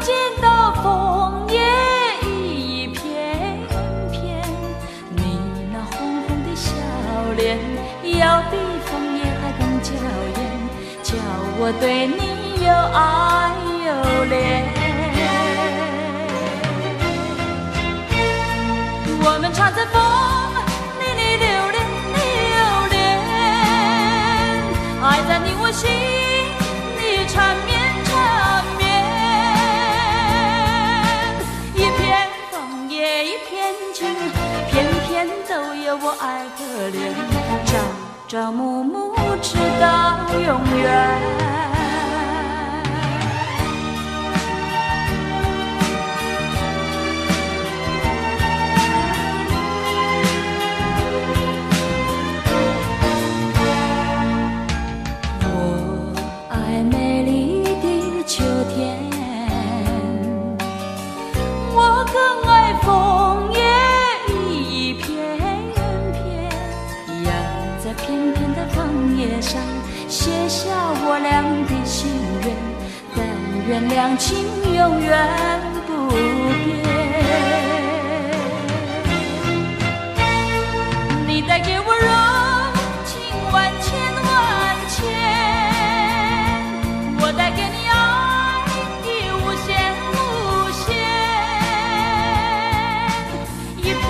见到枫叶一片片，你那红红的笑脸，要比枫叶还更娇艳，叫我对你又爱又恋。我们唱着风里里流连流连，爱在你我心里缠绵缠绵。一片枫叶一片情，片片都有我爱和恋，朝朝暮暮直到永远。写下我俩的心愿，但愿两情永远不变。你带给我柔情万千万千，我带给你爱的无限无限。一片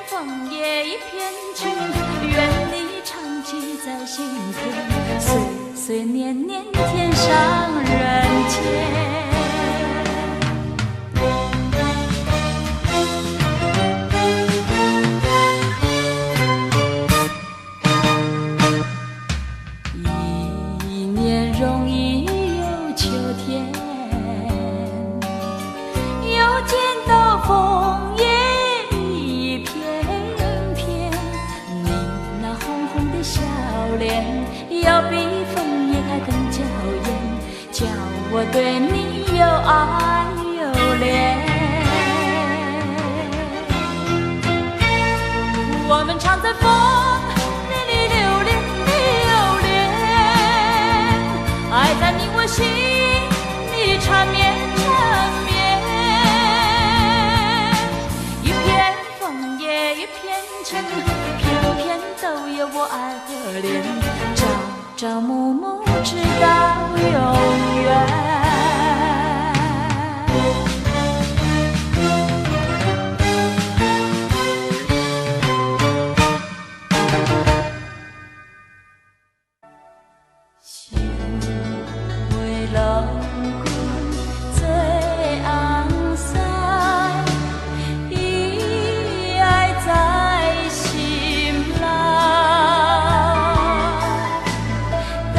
枫叶一片情，愿你长记在心田，岁岁年年天上人间。一年容易又秋天，又见到枫叶一片片，你那红红的笑脸，要比枫叶还更娇艳，叫我对你又爱又恋。我们唱着风里里流连流连，爱在你我心里缠绵缠绵。一片枫叶一片情，片片都有我爱和恋，朝朝暮暮直到永远。心为浪滚最昂塞，一爱在心来。感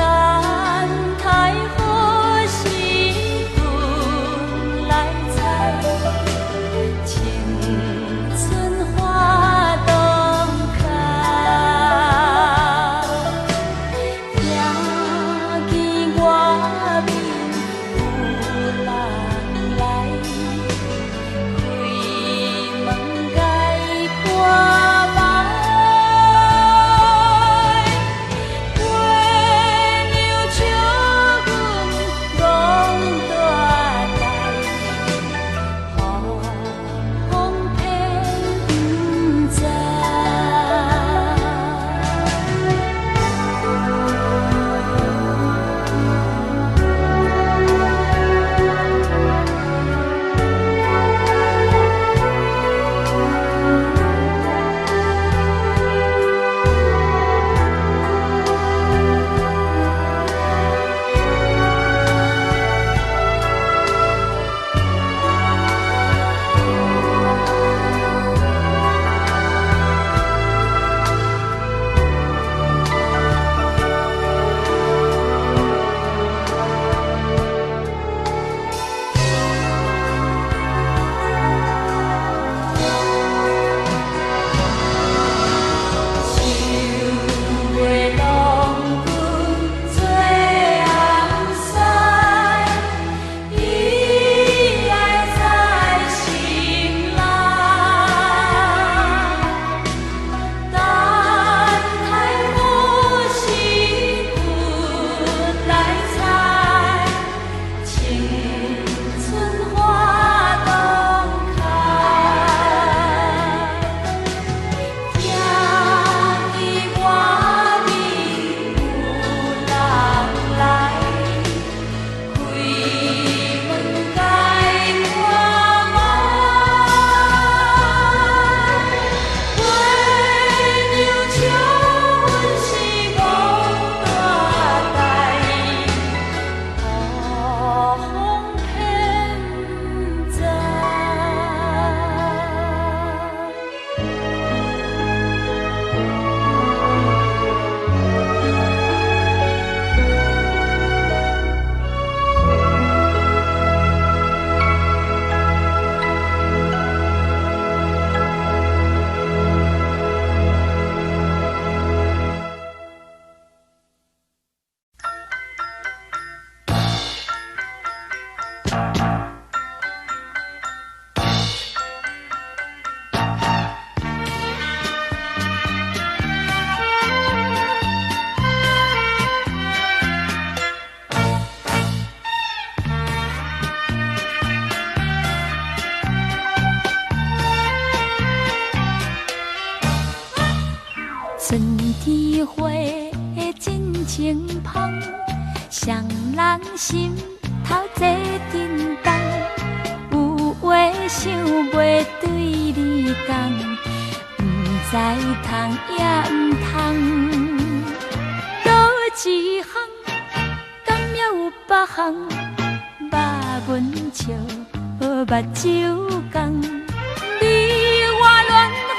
一回真情芳，双人心头坐叮当，有话想袂对你讲，不知通也不通。倒一项，敢也有别项，肉文笑，目睭红，你我恋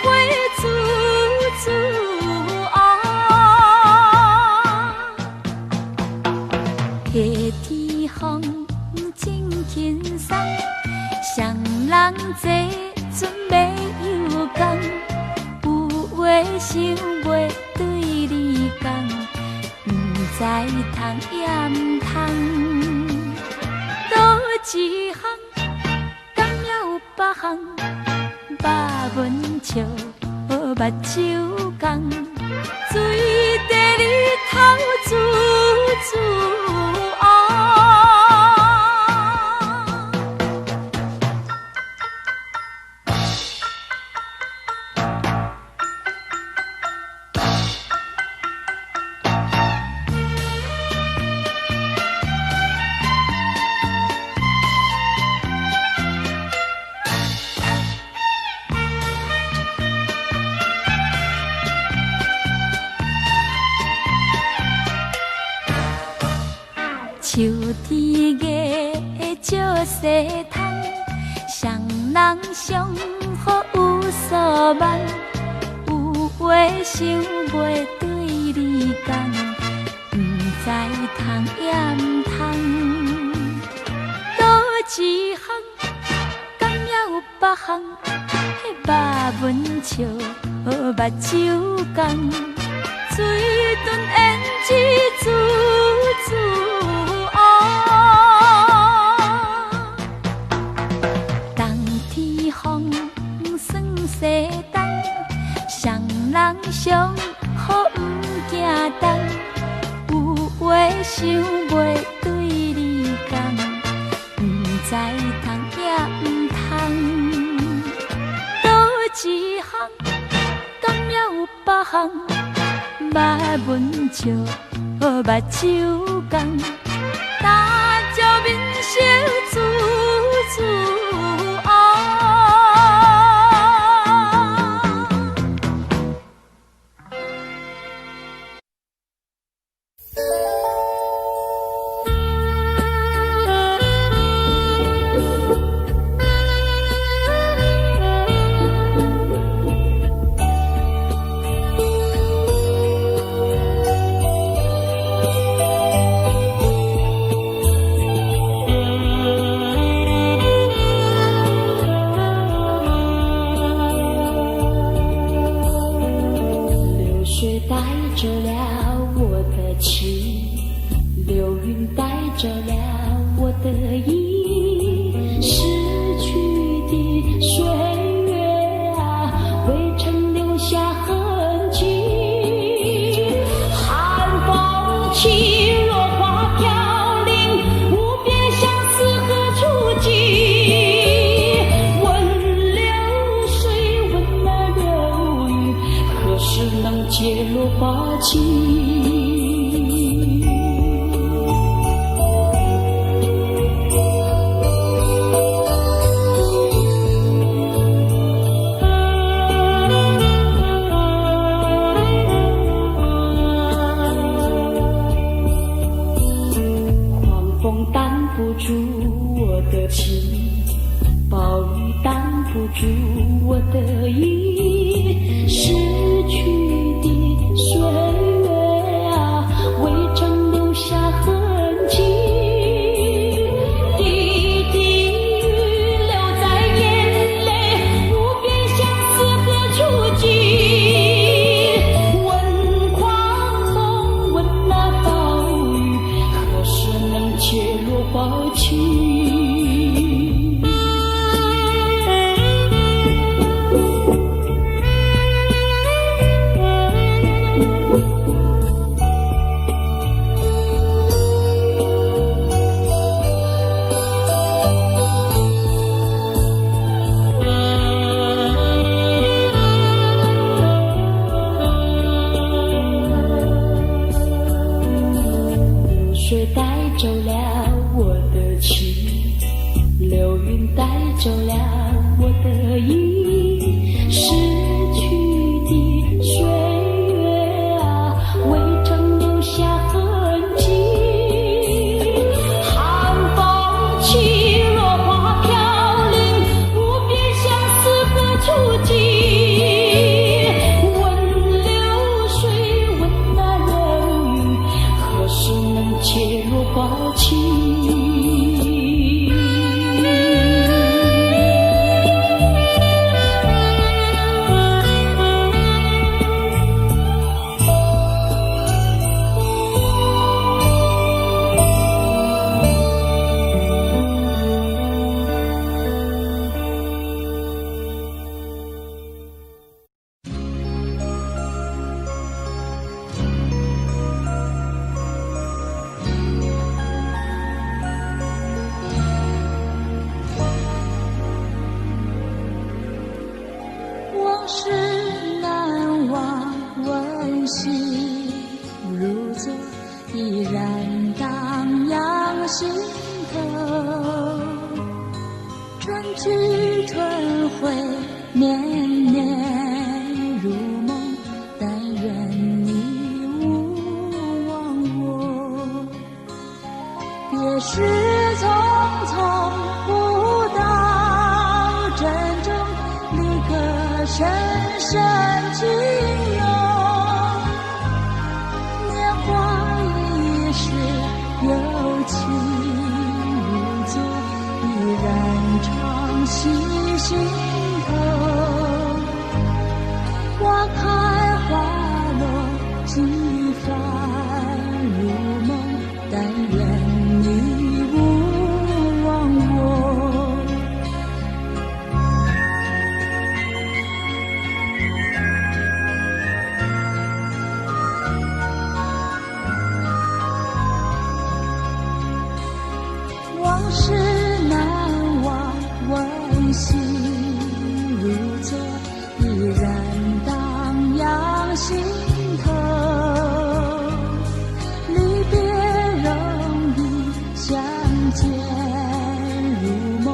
花处处红。夏天风真轻松，双人坐船袂又讲，有话想袂对你讲，不知通也不通。倒一项，敢也有别项，肉文笑，目睭红，水地里头处处红。秋天月照西窗，双人相好有所望，有话想袂对你讲，不知通也不通。倒一项，敢也有别项，肉文笑，目睭红，水顿胭脂处处。冬天风霜西东，双人相好不惊冻，有话想袂对你讲，不知通也不通。倒一项，敢也有别项，肉文笑，目睭红。大桥面笑处处红。带着了我的情，流云带着了我的意，逝去的岁月啊，未曾留下痕迹。寒风起，落花飘零，无边相思何处寄？问流水，问那流云，何时能解落花期？狂风挡不住我的情，暴雨挡不住我的意，逝去的岁月啊，未曾留下痕迹。滴滴雨流在眼泪，无边相思何处寄？问狂风，问那暴雨，何时能解落花期？云带走了我的意，逝去的岁月啊，未曾留下痕迹。寒风起，落花飘零，无边相思何处寄？问流水，问那流云，何时能切入花期？往事难忘，温馨如昨，依然荡漾心头。春去春回，年年如梦，但愿你勿忘我。别时匆匆，不到珍重，离歌深深情浓。年华易逝，有情如昨，依然常系心头。花开花落，几番如梦，但愿你勿忘我。往事难忘，温馨如昨，依然荡漾心头。离别容易，相见如梦，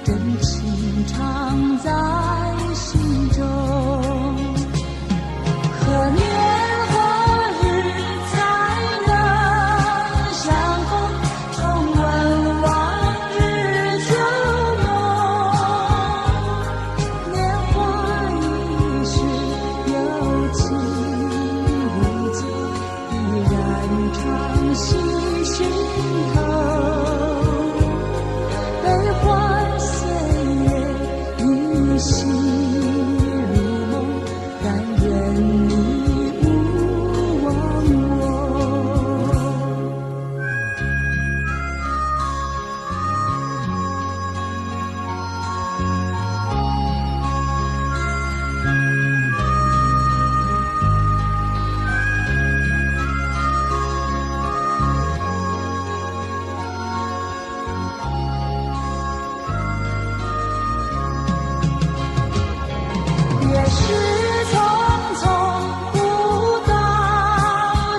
真情常在心中。可年何日才能相逢，重温往日旧梦。年华易逝，有情如昨，依然常系心头。悲欢岁月，依稀如梦，但愿你勿忘我。也是匆匆，不到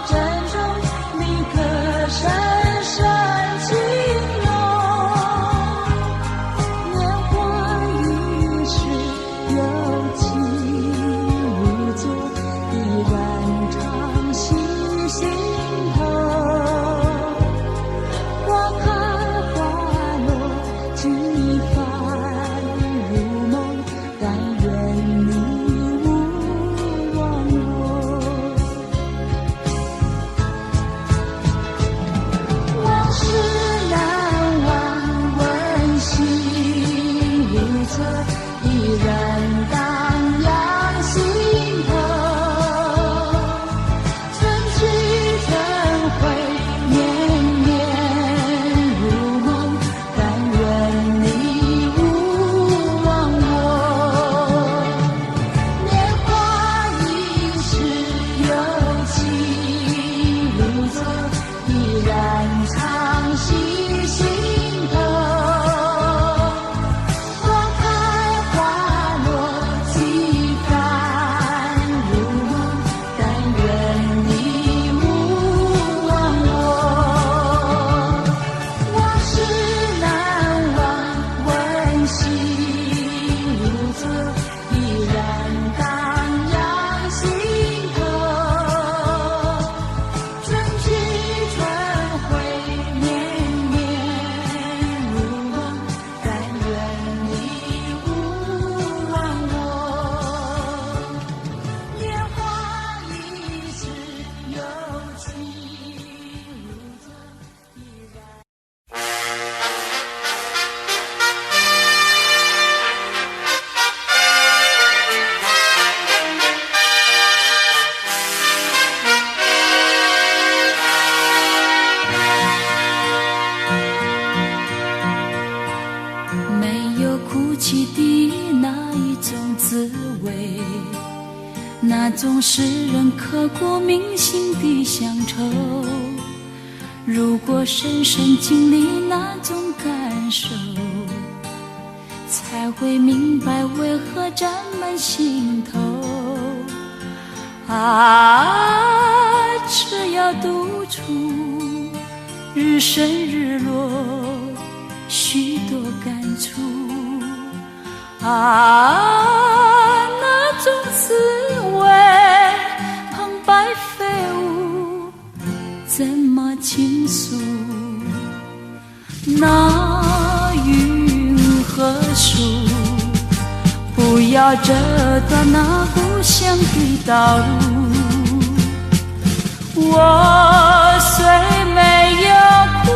珍重，离歌深深情浓。年华易逝，有情如昨，依然常系心头。花开花落，几番如梦，但愿你勿忘我。往事难忘，温馨如昨，依然荡漾心头。春去春回，年年如梦，但愿你勿忘我。年华易逝，有情如昨，依然常系心头。花开有哭泣的那一种滋味，那种使人刻骨铭心的乡愁。如果深深经历那种感受，才会明白为何沾满心头。只要独处，日升日落，许多感触。那种滋味，澎湃飞舞，怎么倾诉？那云和树，不要折断那故乡的道路。我虽没有哭，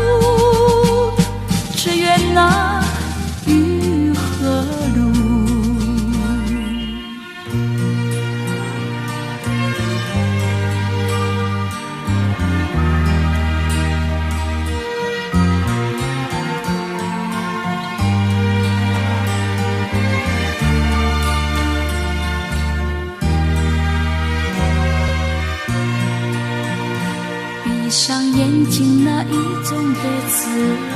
只愿那雨和路。闭上眼睛，那一种的滋味，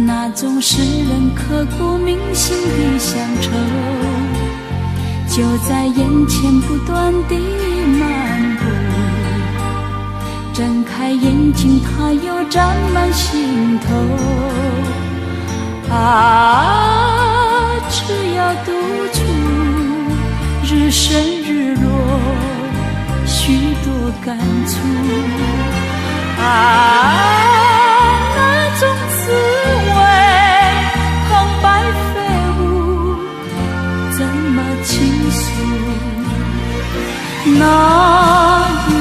那种使人刻骨铭心的乡愁，就在眼前不断地漫步。睁开眼睛，它又沾满心头。只要独处，日升日落，许多感触。那种滋味，澎湃飞舞，怎么倾诉？那云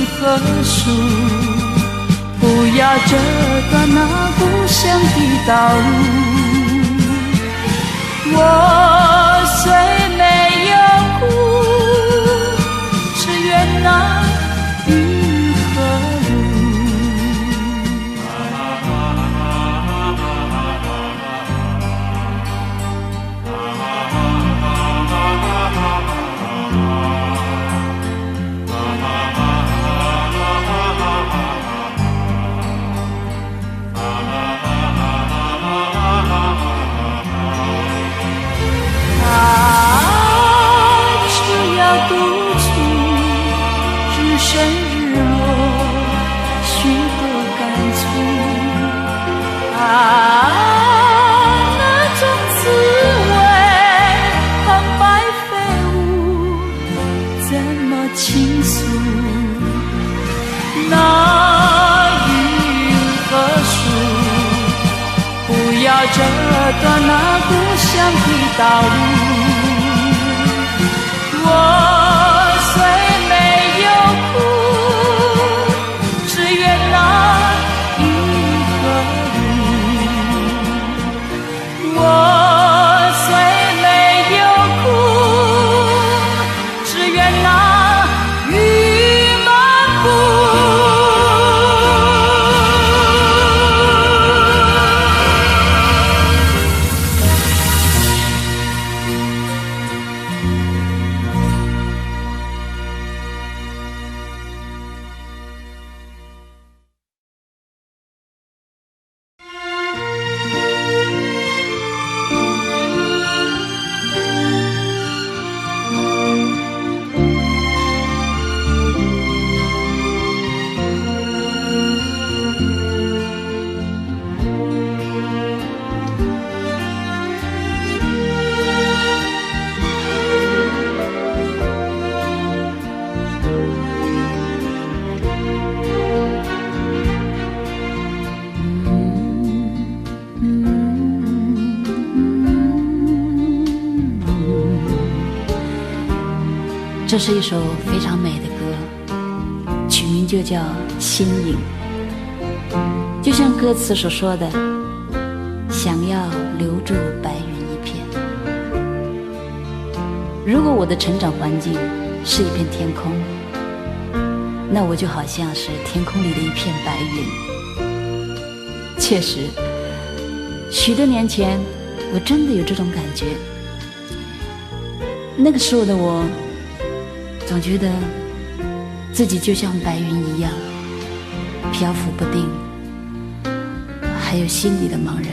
和树，不要折断那故乡的道路。我虽没有哭，只愿那雨和路。只要独处，日升日落，许多感触。那种滋味，澎湃飞舞，怎么倾诉？那云和树，不要折断那故乡的道路。我虽没有哭，只愿那雨和路。我虽没有哭，只愿那雨漫步。这是一首非常美的歌，曲名就叫《心影》。就像歌词所说的，想要留住白云一片。如果我的成长环境是一片天空，那我就好像是天空里的一片白云。确实，许许多年前，我真的有这种感觉。那个时候的我，总觉得自己就像白云一样，漂浮不定，还有心里的茫然。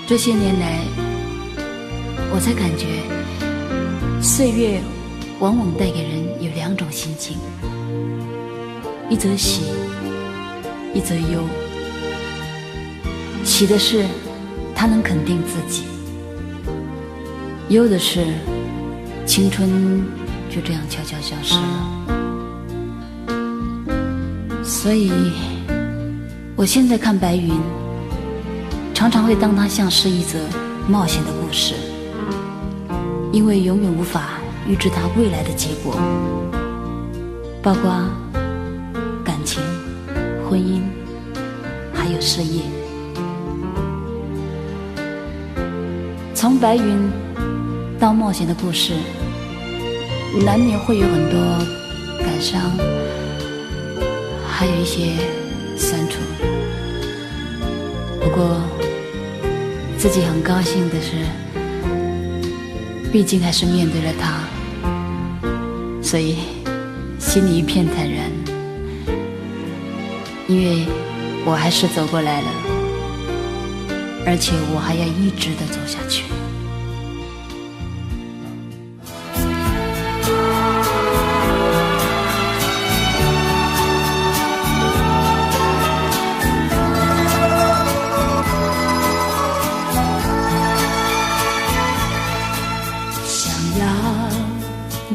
这些年来，我才感觉，岁月往往带给人有两种心情，一则喜，一则忧。喜的是它能肯定自己，忧的是青春就这样悄悄消失了。所以我现在看白云，常常会当它像是一则冒险的故事，因为永远无法预知它未来的结果，包括感情、婚姻还有事业。从白云到冒险的故事，难免会有很多感伤，还有一些酸楚。不过自己很高兴的是，毕竟还是面对了它，所以心里一片坦然，因为我还是走过来了，而且我还要一直的走下去。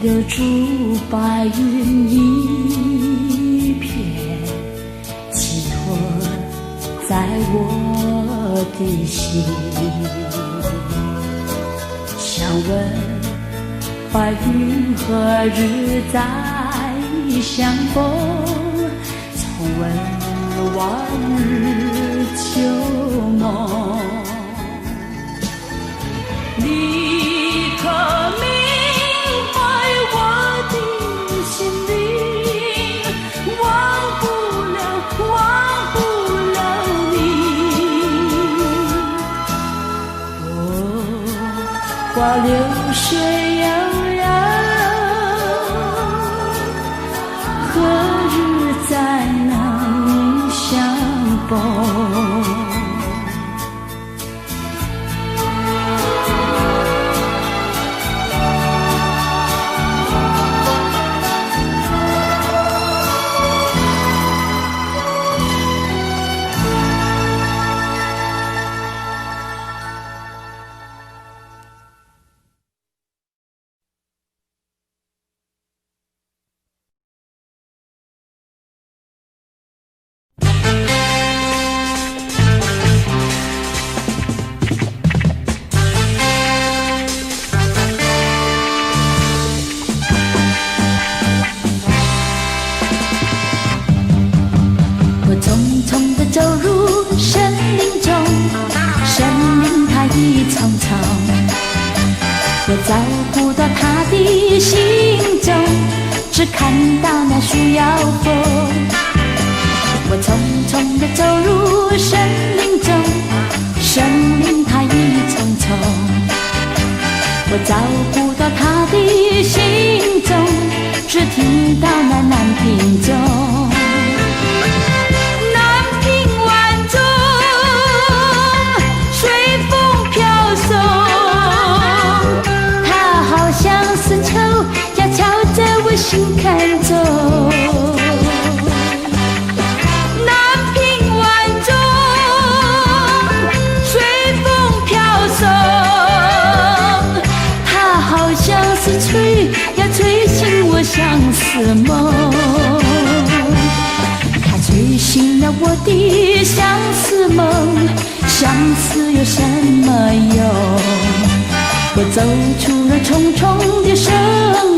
留住白云一片，寄托在我的心。想问白云何日再相逢？重温往日旧梦。你可明花流水悠悠，何日再能相逢？走入森林中，森林它一丛丛，我找不到它的行踪，只看到那树摇风。我匆匆地走入森林中，森林它一丛丛，我找不到它的行踪，只听到那南屏钟。心看中，南屏晚钟，随风飘送，它好像是吹，要吹醒我相思梦。它吹醒了我的相思梦，相思有什么用？我走出了重重的森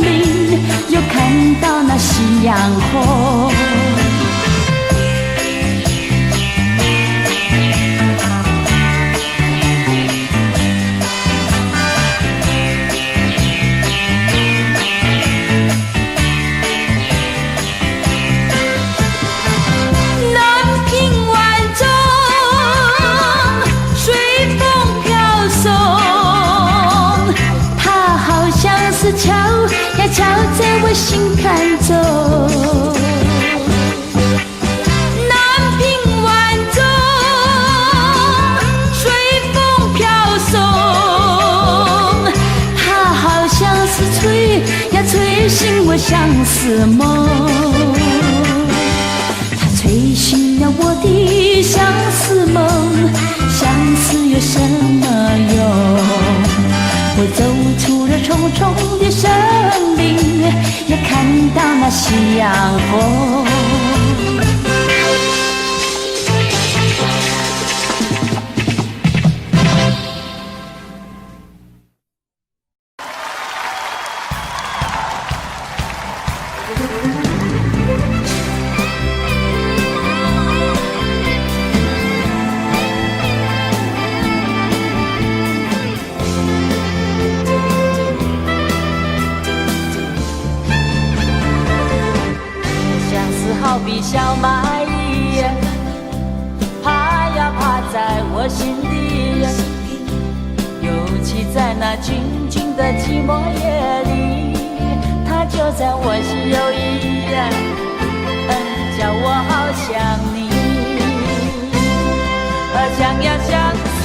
林，又看到那夕阳红。南屏晚钟，我心看走。南屏晚钟，随风飘送，它好像是吹呀吹醒我相思梦，它吹醒了我的相思梦，相思有什么用？我走出了重重的森林，也看到那夕阳红。好比小蚂蚁，爬呀爬在我心底，尤其在那静静的寂寞夜里，它就在我心有意，叫我好想你，想呀相思，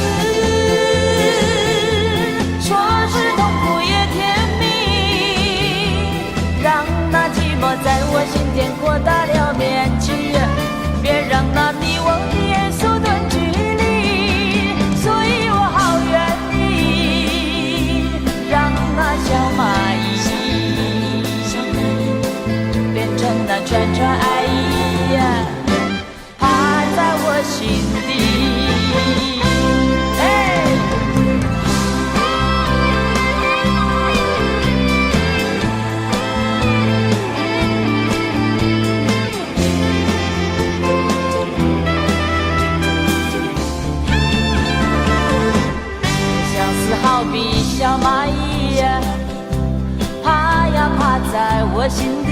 说是痛苦也甜蜜，让那寂寞在我心田扩大了面积，别让那你我的眼缩短距离，所以我好愿意让那小蚂蚁变成那串串爱意，爬在我心底。好比小蚂蚁，爬呀爬在我心底，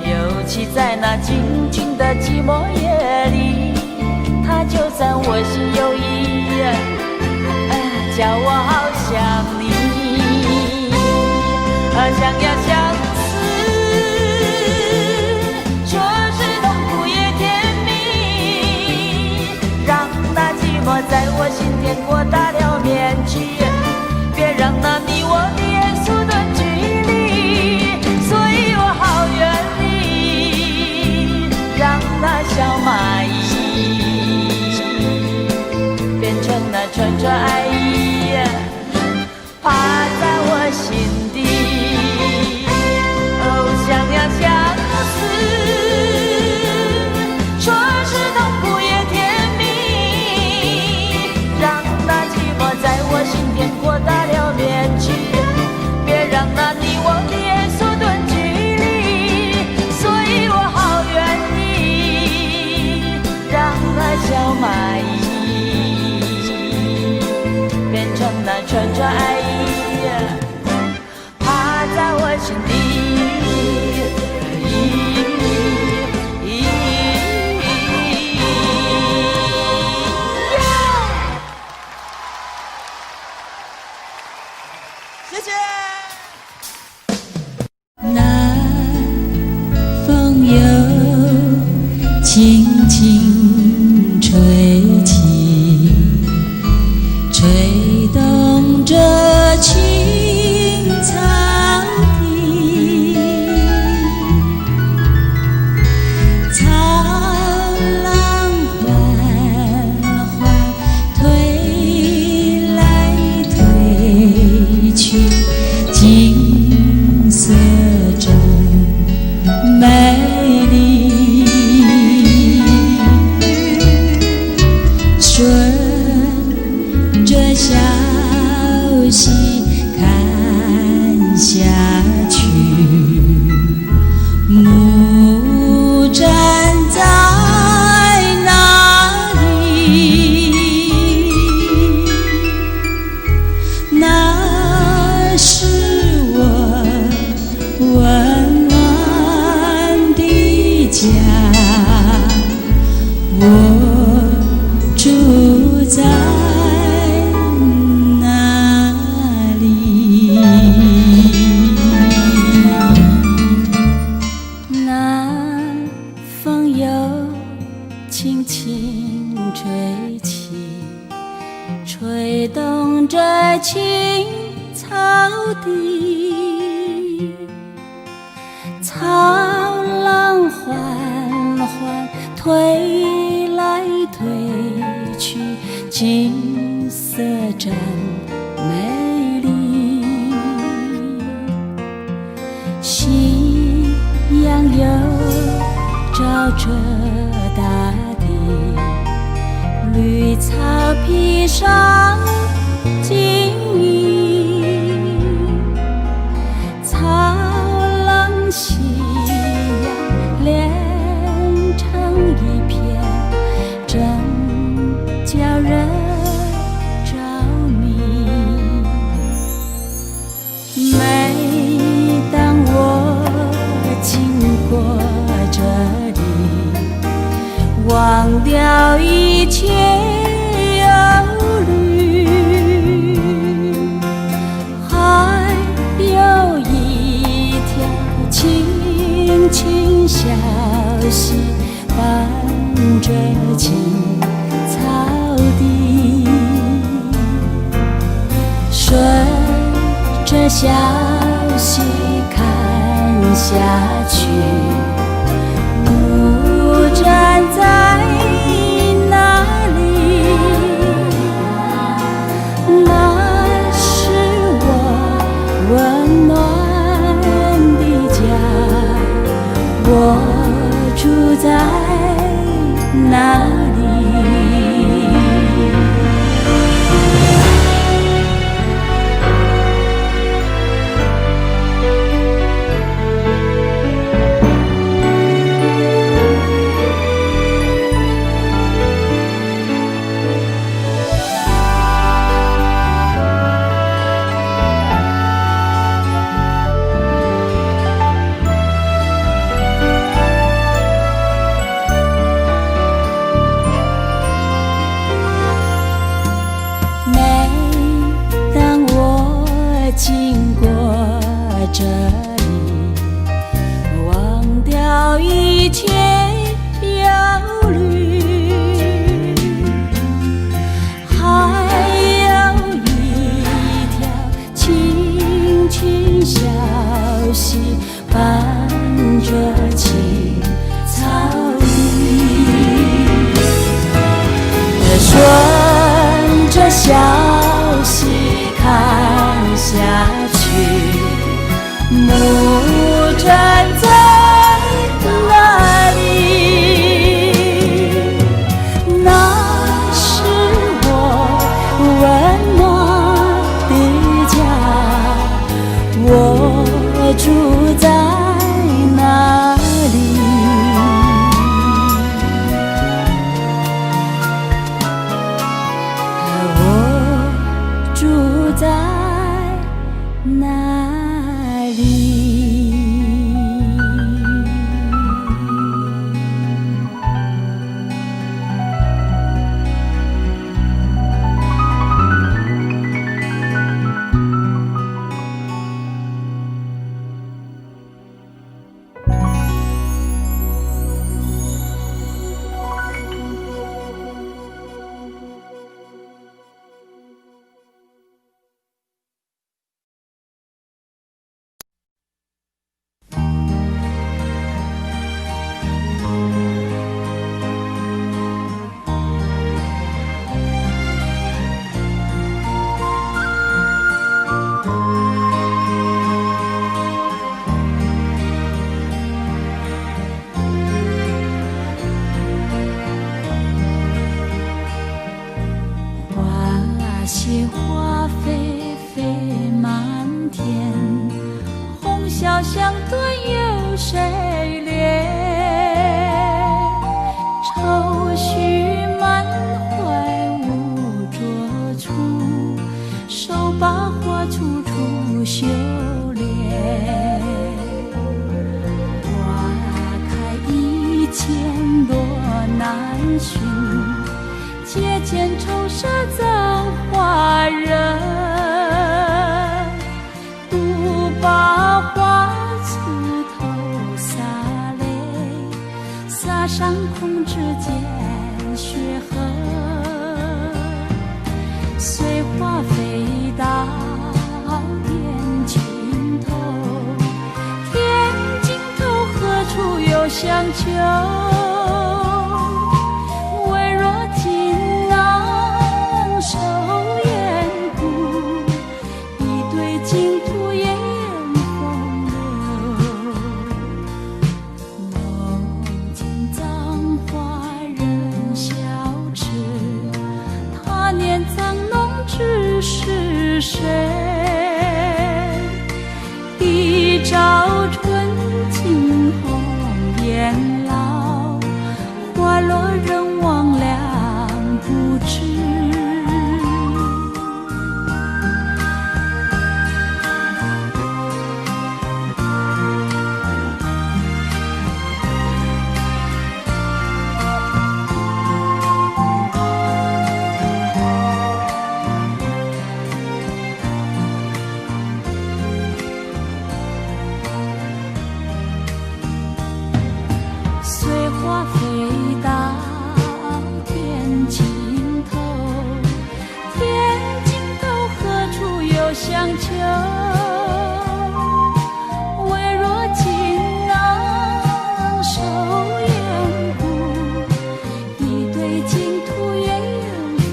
尤其在那静静的寂寞夜里，它就在我心有意，叫我好想你，想呀相思，说是痛苦也甜蜜，让那寂寞在我心田扩大了面积，别让那你我的眼缩短距离，所以我好愿意让那小蚂蚁变成那串串爱意，爬在我心底，想呀相思，说是痛苦也甜蜜，让那寂寞在我心田扩大了面积，别让那你我的眼缩短距离，所以我好愿意让那小蚂蚁变成那串串爱意，爬在我心底。谢谢。南风又轻轻吹起，吹动着青草地，草浪缓缓推来推去，景色真美丽，顺着小溪看下去，木站在那里，那是我温暖的家，我住在那里。轻轻吹起，吹动着青草地，草浪缓缓推来推去，景色真美丽。夕阳又照着大地，绿草披上金衣，草浪夕阳连成一片，真叫人着迷。每当我经过这里，忘掉一切忧虑，还有一条轻轻小溪伴着青草地，顺着小溪看下去，木站在那里，那是我温暖的家，我住在那里。经过这里，忘掉一切忧虑，还有一条轻轻小溪伴着青草地，顺着小溪看下去，木站在那里，那是我温暖的家，我住在那里，我住在哪里？些花飞飞满天，红消香断有谁怜？愁绪满怀无着处，手把花处处修炼。花开一千朵难寻，借剑愁杀造化人，独把花枝头洒泪，洒上空之间。相求。微若锦囊收眼骨，一对净土眼风流。梦见葬花人笑痴，他年藏弄知是谁？一朝春尽红颜老，花落人亡两不知。随花飞到天尽头，天尽头何处有相求？微若锦囊收眼骨，一对净土眼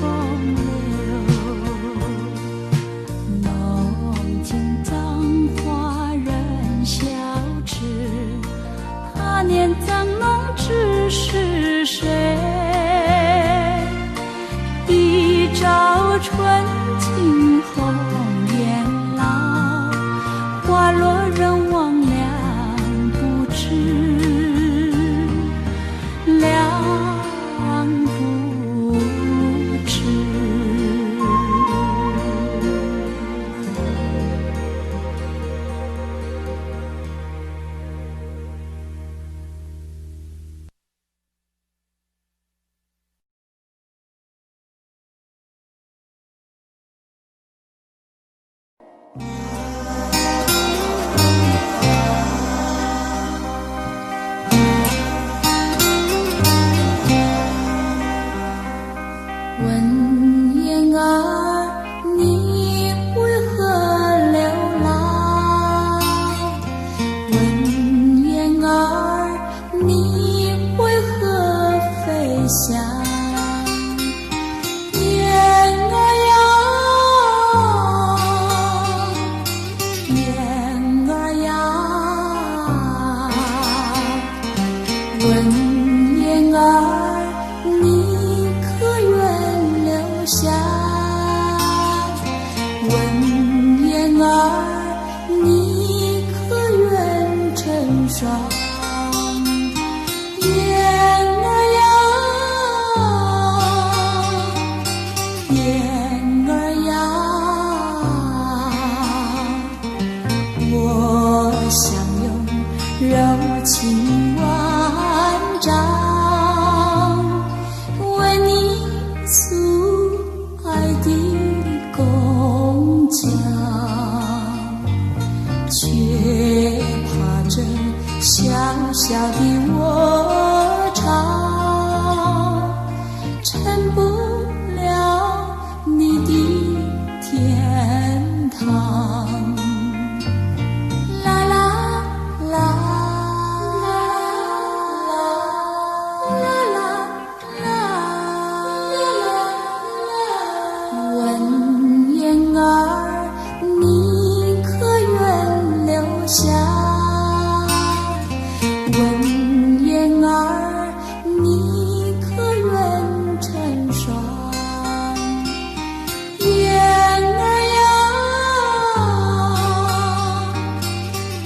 风流。梦见葬花人笑痴，他年藏弄知是谁？一朝春尽红颜老，花落人亡两不知，两不知。问燕儿，你为何流浪？问燕儿，你为何飞翔？燕儿呀，燕儿呀，问燕儿，你可愿留下？问燕儿，你可愿成双？燕儿呀，燕儿呀，我想用柔情万丈为你诉爱的弓箭，却怕这小小的我巢成不了你的天堂。啦啦啦啦啦啦啦，问燕儿，你可愿留下？问燕儿，你可愿成双？燕儿呀，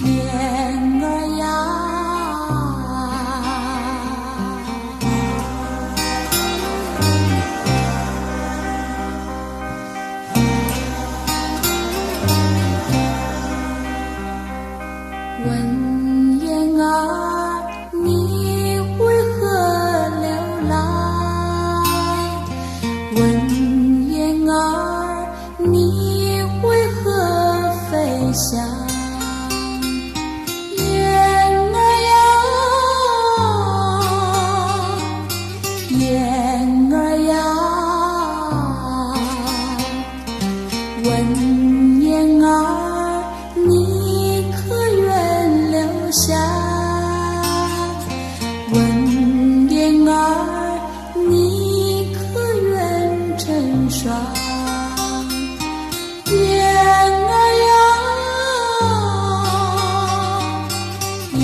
燕儿呀，问燕儿，你为何流浪？问燕儿，你为何飞翔？燕儿呀，燕儿呀，问燕儿，你可愿留下？霜。燕儿呀，燕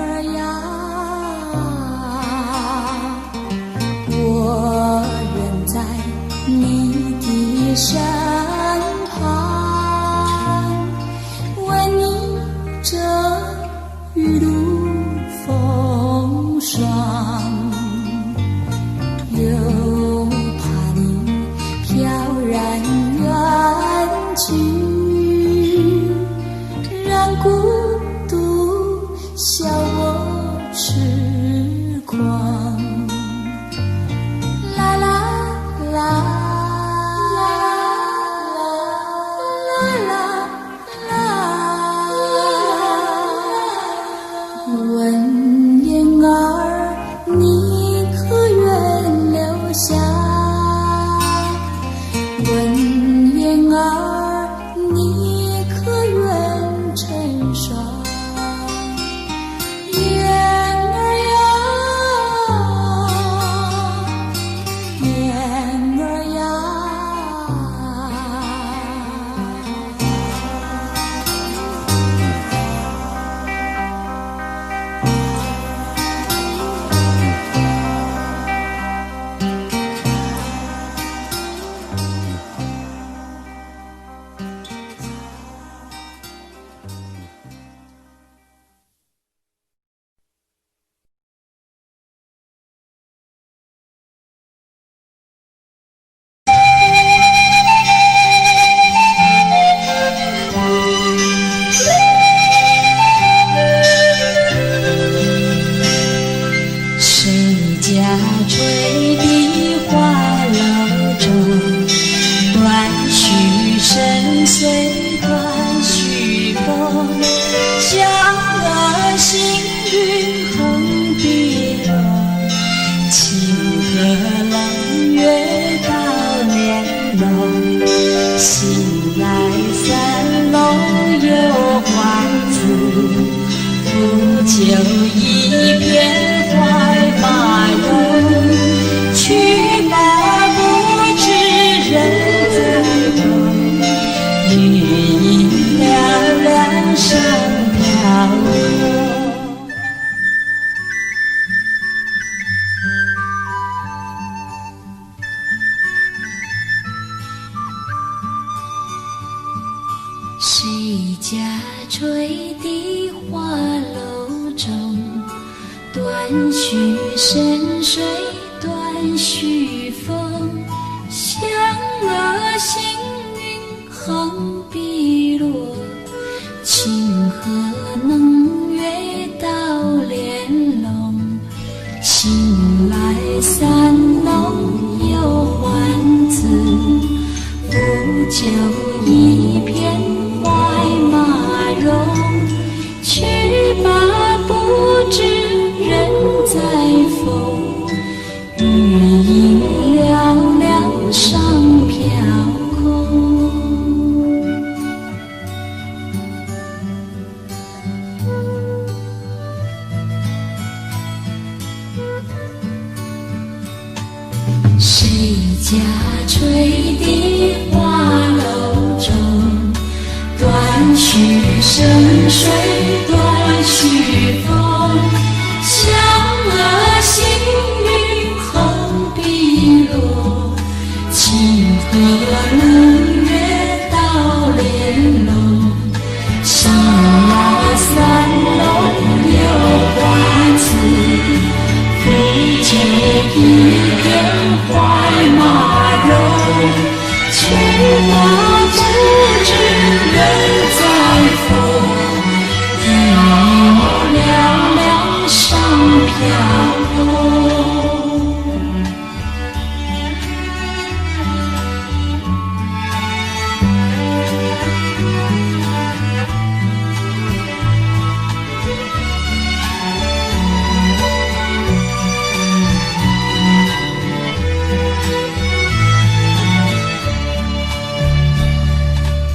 儿呀，我愿在你的身旁，为你遮雨露风霜，又怕你飘然远去，让孤独笑我痴狂。啦啦啦啦啦啦，问燕儿，你可愿留下？问燕儿，你可愿成双？燕儿呀，燕儿呀，谁家吹笛花楼中，断续深邃断续风，江河行云横碧落，清河冷月到帘笼，醒来三楼有花子，不就一片怀马绒，去吧不知人在东，月影凉凉上飘落。谁家吹笛花楼中，断续深水断续风，湘娥行云横碧落，清河能月到帘笼，醒来三楼有欢子，不就一片怀马绒，去吧不知人在风，雨影凉凉上飘空。谁家吹笛花楼中，断续深水断续风，湘娥行云横碧落，清河冷月到帘笼，醒来三楼有花子，不就一片怀马绒，去吧不知人在风，雨凉凉上飘落。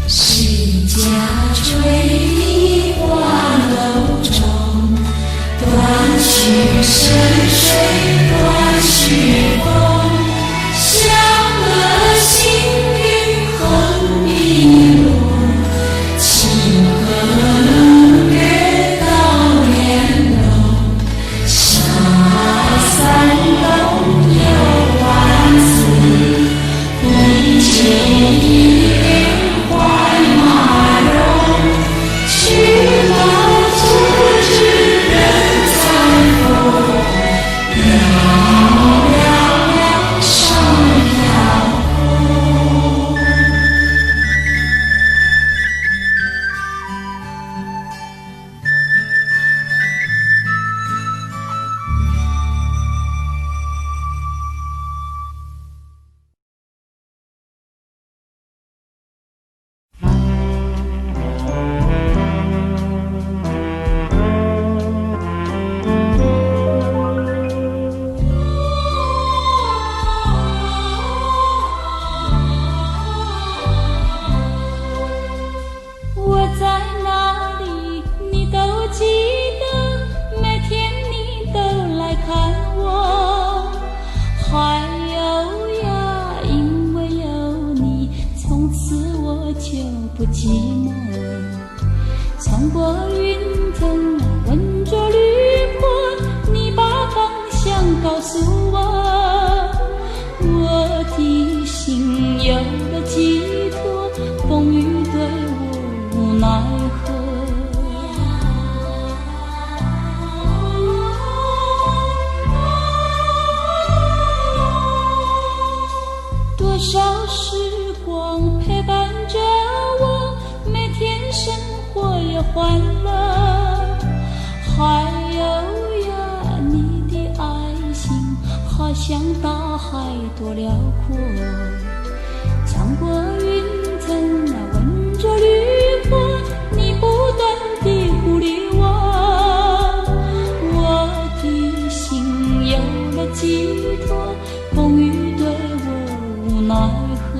谁家寂寞。穿过云层，闻着绿波，你把方向告诉我，我的心有了寄托，风雨对我无奈何。多少时光陪伴着我，每天生活也欢乐，还有呀你的爱心，好像大海多辽阔。穿过云层，闻着绿波，你不断地鼓励我，我的心有了寄托，风雨对我无奈何。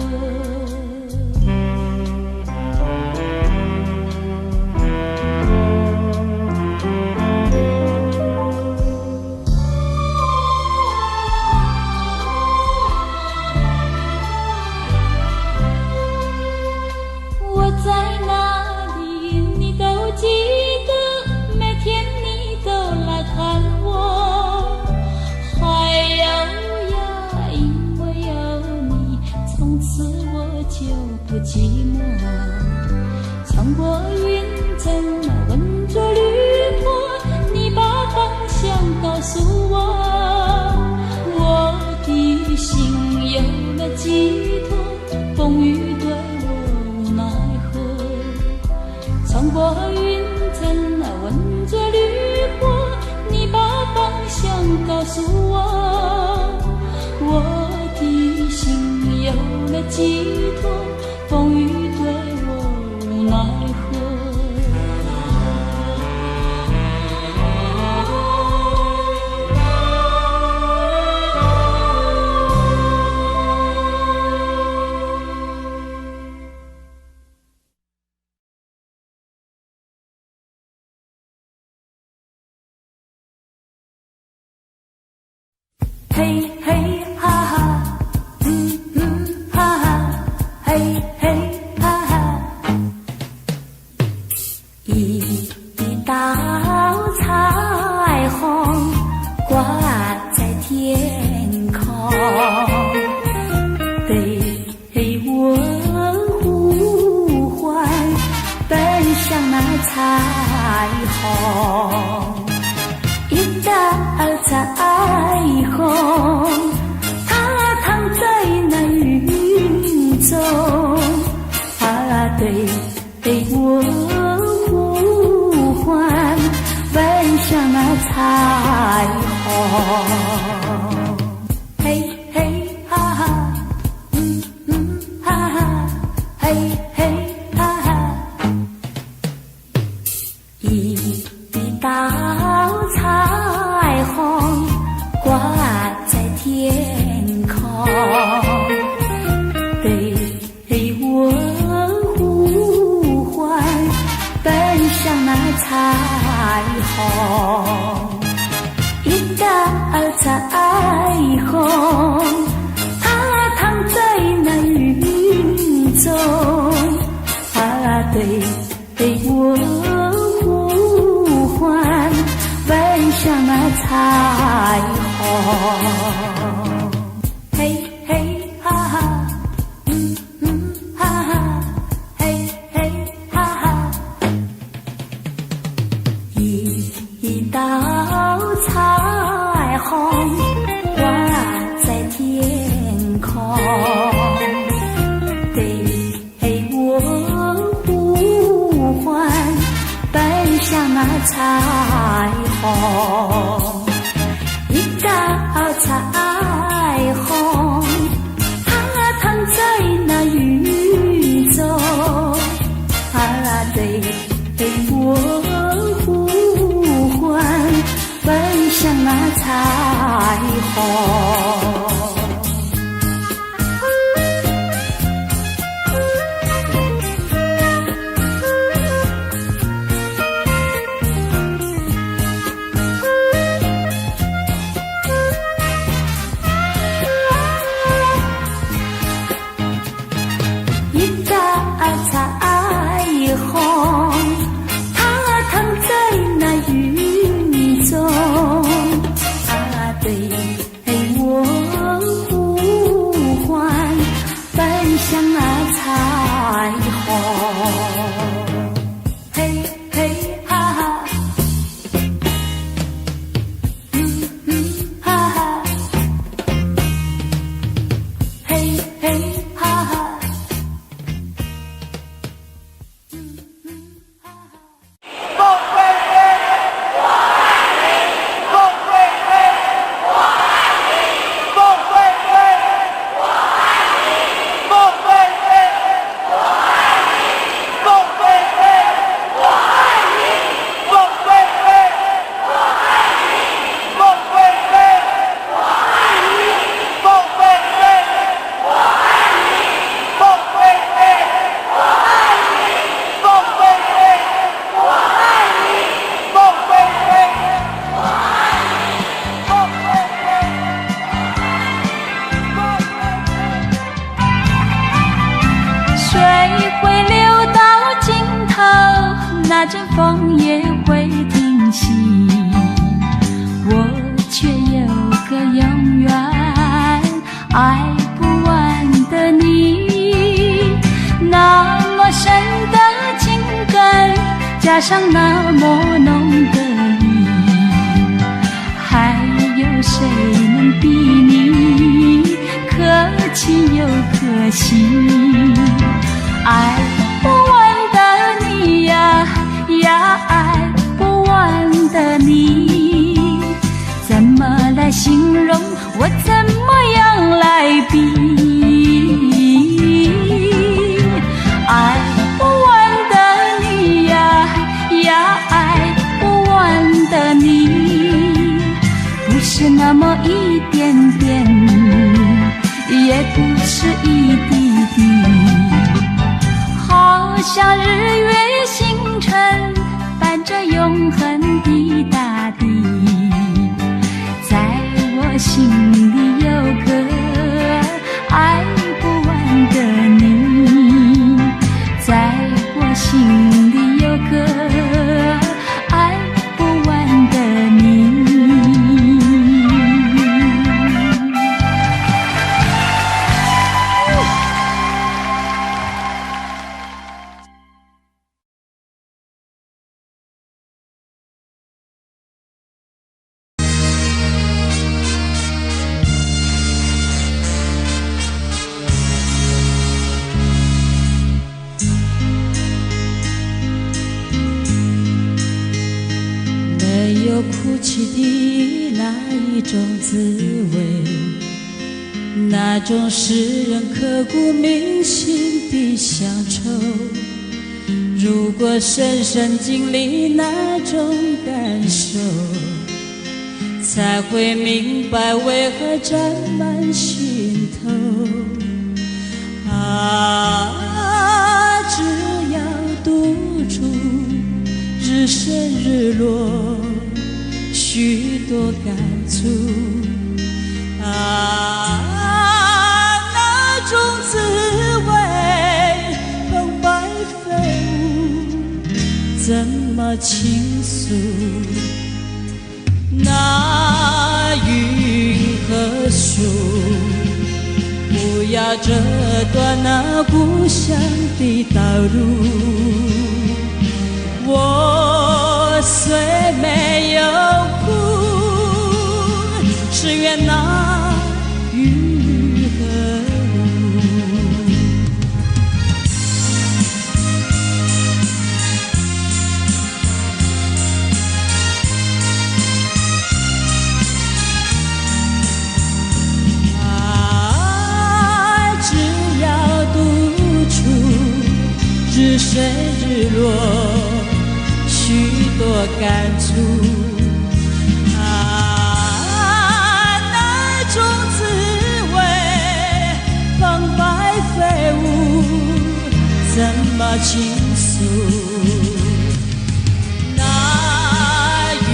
我在哪里你都记得，每天你都来看我，还有呀因为有你，从此我就不寂寞。穿过云层，闻着绿波，你把方向告诉我，我的心有了寄托，风雨对我无奈何。穿过云层，闻着绿波，你把方向告诉我，我的心有了寄托，风雨对我无奈何。嘿嘿哈哈，哈哈，嘿嘿哈哈，一道彩虹挂在天空，对我呼唤，奔向那彩虹。一道彩虹，它躺在那云中，对我呼唤，奔向那彩虹。嘿嘿哈哈，哈哈，嘿嘿哈哈，一道彩虹挂在天空，对我呼唤，奔向那彩虹。一道彩虹，它躺在那云中，对我呼唤，奔向那彩虹。嘿嘿哈哈，哈哈，嘿嘿哈哈，一道彩虹挂在天空，对我呼唤，奔向那彩虹。一道彩虹，它躺在那云中，对我呼唤，奔向那彩虹。那阵风也会停息，我却有个永远爱不完的你。那么深的情感，加上那么浓的意，还有谁能比你可亲又可惜？爱不完的你呀呀，爱不完的你，怎么来形容？我怎么样来比？爱不完的你呀呀，爱不完的你，不是那么一点点，也不是一滴滴，好像日月星辰伴着永恒的大地，在我心里有个爱不完的你，在我心里有个爱不完的你。没有哭泣的那一种滋味，那种使人刻骨铭心的乡愁，如果深深经历那种感受，才会明白为何沾满心头。啊，只要独处日升日落，许多感触啊，那种滋味澎湃飞舞，怎么倾诉？那云和树，不要折断那故乡的道路。我虽没有哭，只愿那雨和路。啊，只要独处，日升日落，许多感触啊，那种滋味澎湃飞舞，怎么倾诉？那云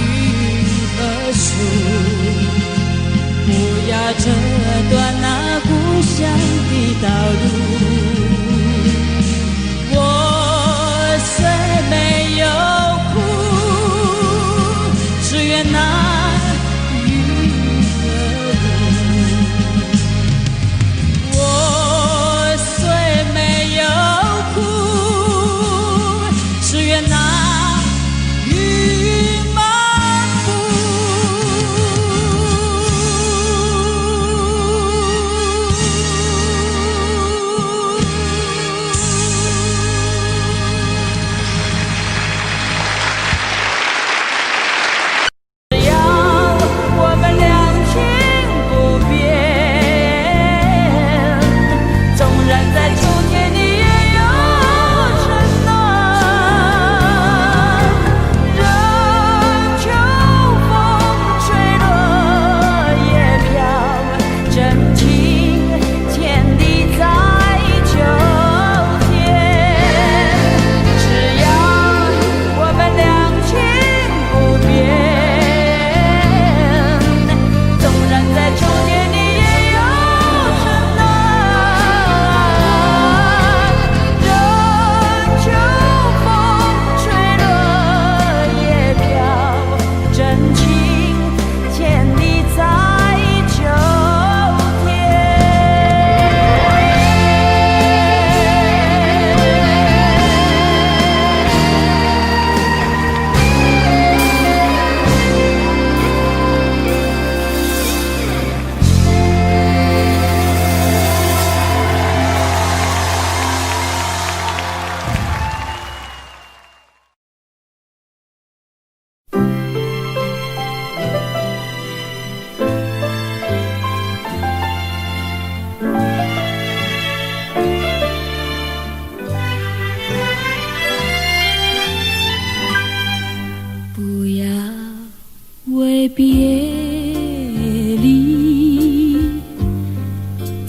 和树，不要折断那故乡的道路。我虽没有哭，只愿那雨和路。我虽没有哭，只愿那雨漫步。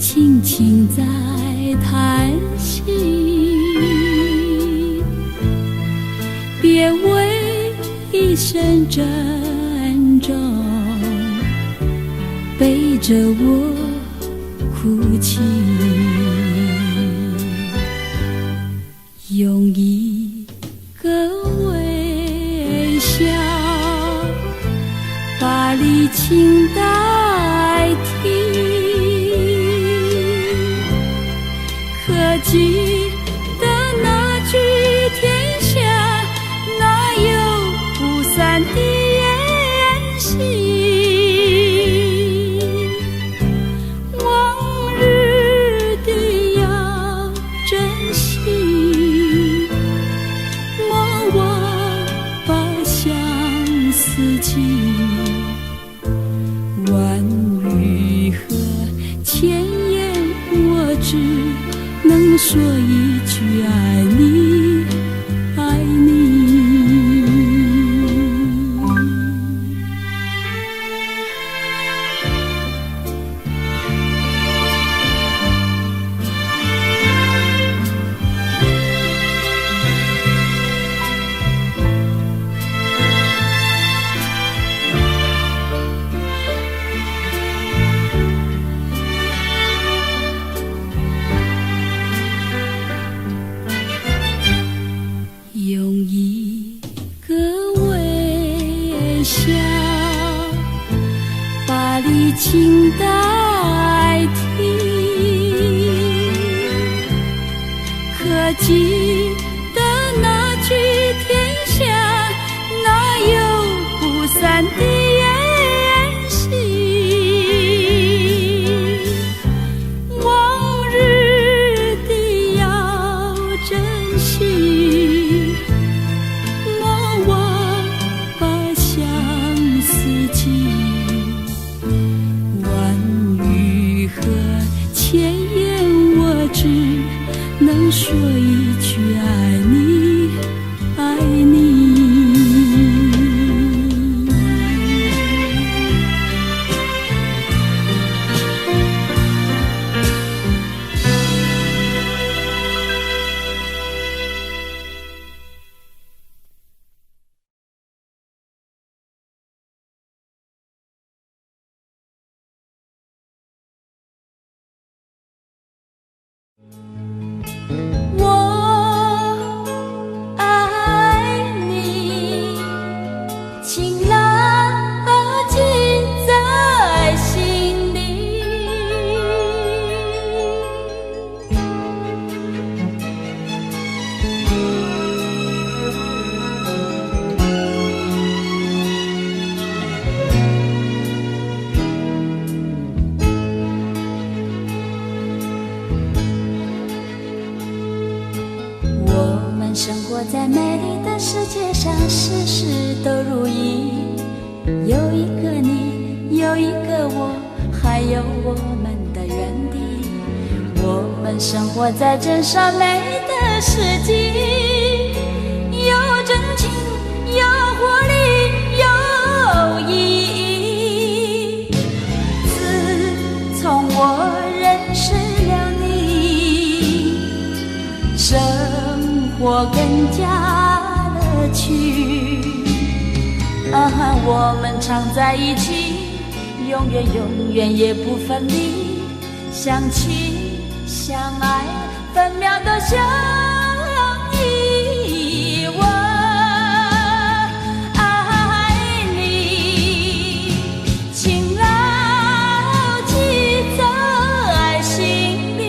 轻轻在叹息，别为一生珍重，背着我哭泣，用一个微笑把离情代替，可记得那句天下哪有不散的宴席，往日的要珍惜，莫忘把相思记，万语和千言我只能说一句爱你，爱你。用一个微笑把离情代替，可记得那句天下哪有不散的宴席，往日的要珍惜，莫忘把相思记，万语和千言我只能说一句爱你，爱你。我爱你，情牢记在心里。我们生活在美丽的世界上，事事都如意。有一个你，有一个我，还有我们的园地。我们生活在真善美的世纪，有真情，有活力，有意义。自从我认识了你，生活更加乐趣。我们常在一起，永远永远也不分离，相亲相爱，分秒都相依。我爱你，情牢记在心里。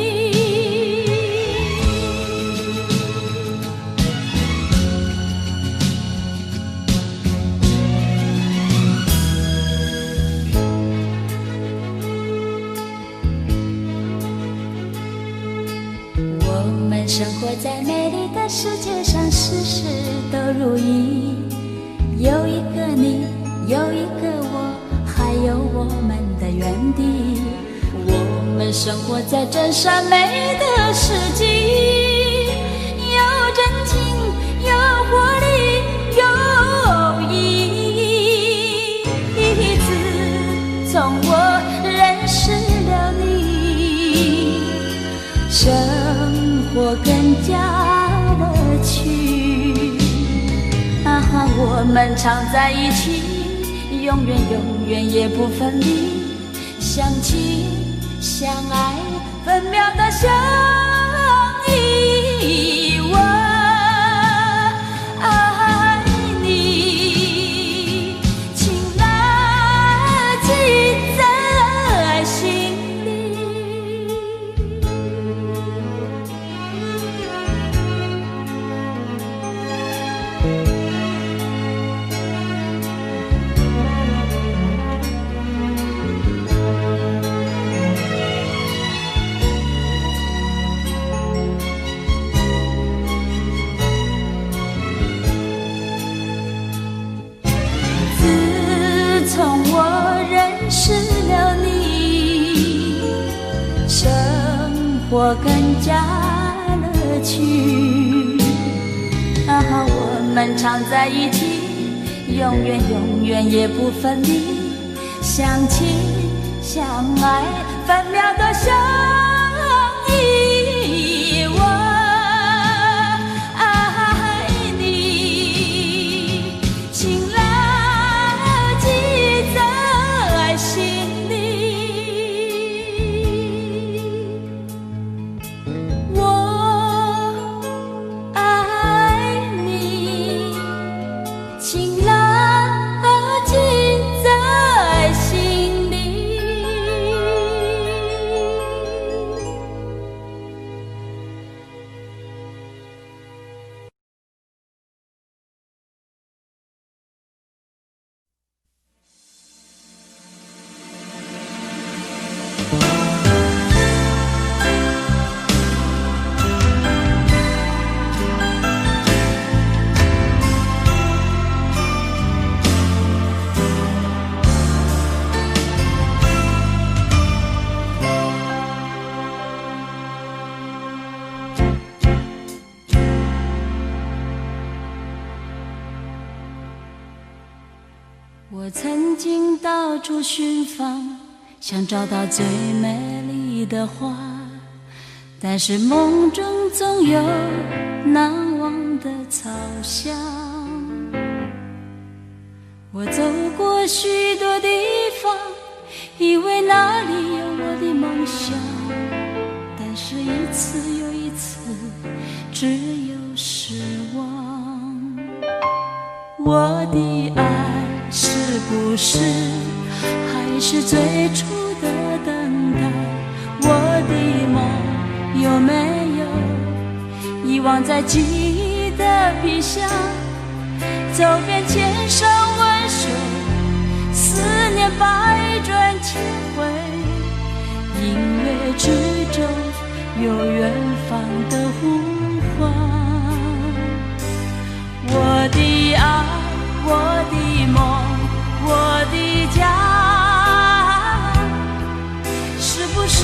我们生活在美丽的世界上，事事都如意。有一个你，有一个我，还有我们的园地。我们生活在真善美的世纪，有真情，有活力，有意义。自从我认识了你，活更加乐趣。啊，我们常在一起，永远永远也不分离，相亲相爱，分秒的相依。我爱你，情难记在心里。从我认识了你，生活更加乐趣。啊，我们常在一起，永远永远也不分离，相亲相爱，分秒的相依。我爱你，情难记在心里。我爱你，情难记在心里。我曾经到处寻访，想找到最美丽的花，但是梦中总有难忘的草香。我走过许多地方，以为那里有我的梦想，但是一次又一次，只有失望。我的爱是不是还是最初的等待？我的梦有没有遗忘在记忆的笔下？走遍千山万水，思念百转千回，音乐之中有远方的呼唤。我的爱，我的梦，我的家，是不是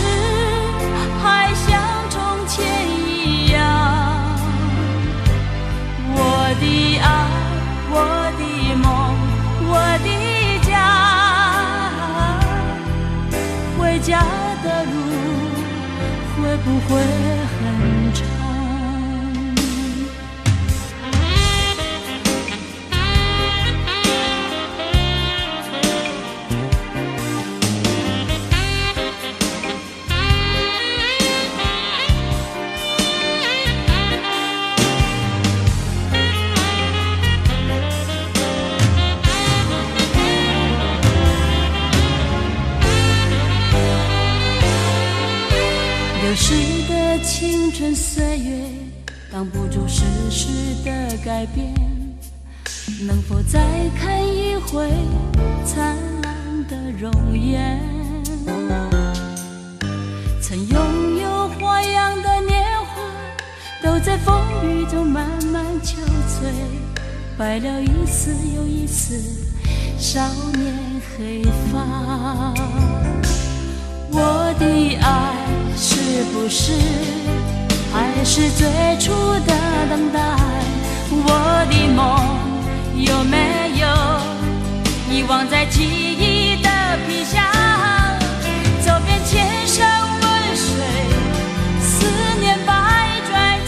还像从前一样？我的爱，我的梦，我的家，回家的路会不会很长？流逝的青春岁月，挡不住世事的改变。能否再看一回灿烂的容颜？曾拥有花样的年华，都在风雨中慢慢憔悴，白了一丝又一丝少年黑发。我的爱是不是还是最初的等待？我的梦有没有遗忘在记忆的笔下？走遍千山万水，思念百转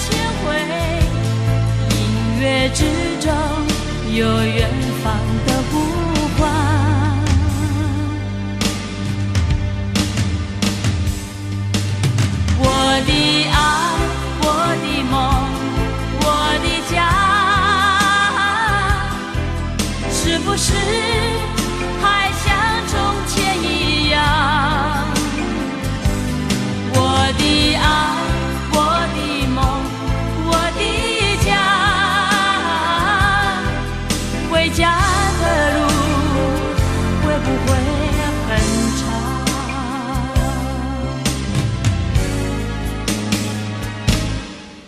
的爱，我的梦，我的家，是不是还像从前一样？我的爱，我的梦，我的家，回家的路会不会很长？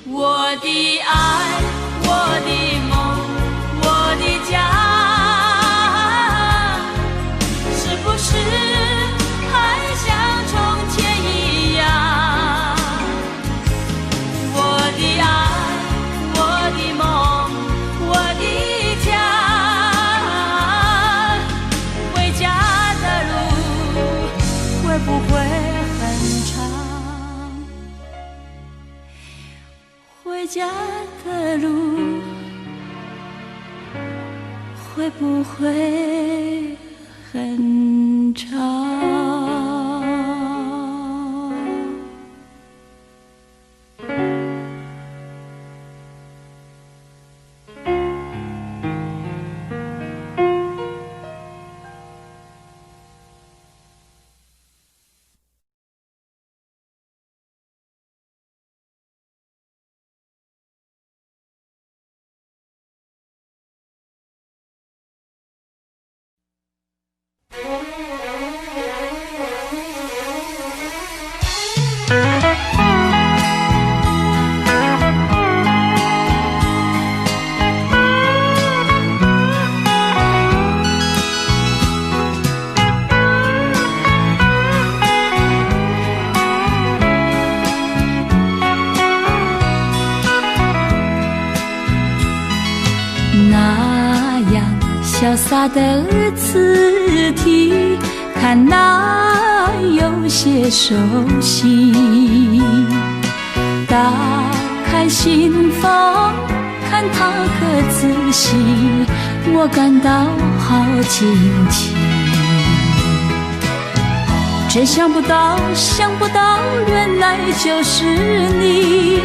我的爱，我的梦，我的家，是不是还像从前一样？我的爱，我的梦，我的家，回家的路会不会很长？回家的路会不会很长？那样潇洒的字体，看来有些熟悉。打开心房，看它可仔细，我感到好惊奇。真想不到，原来就是你。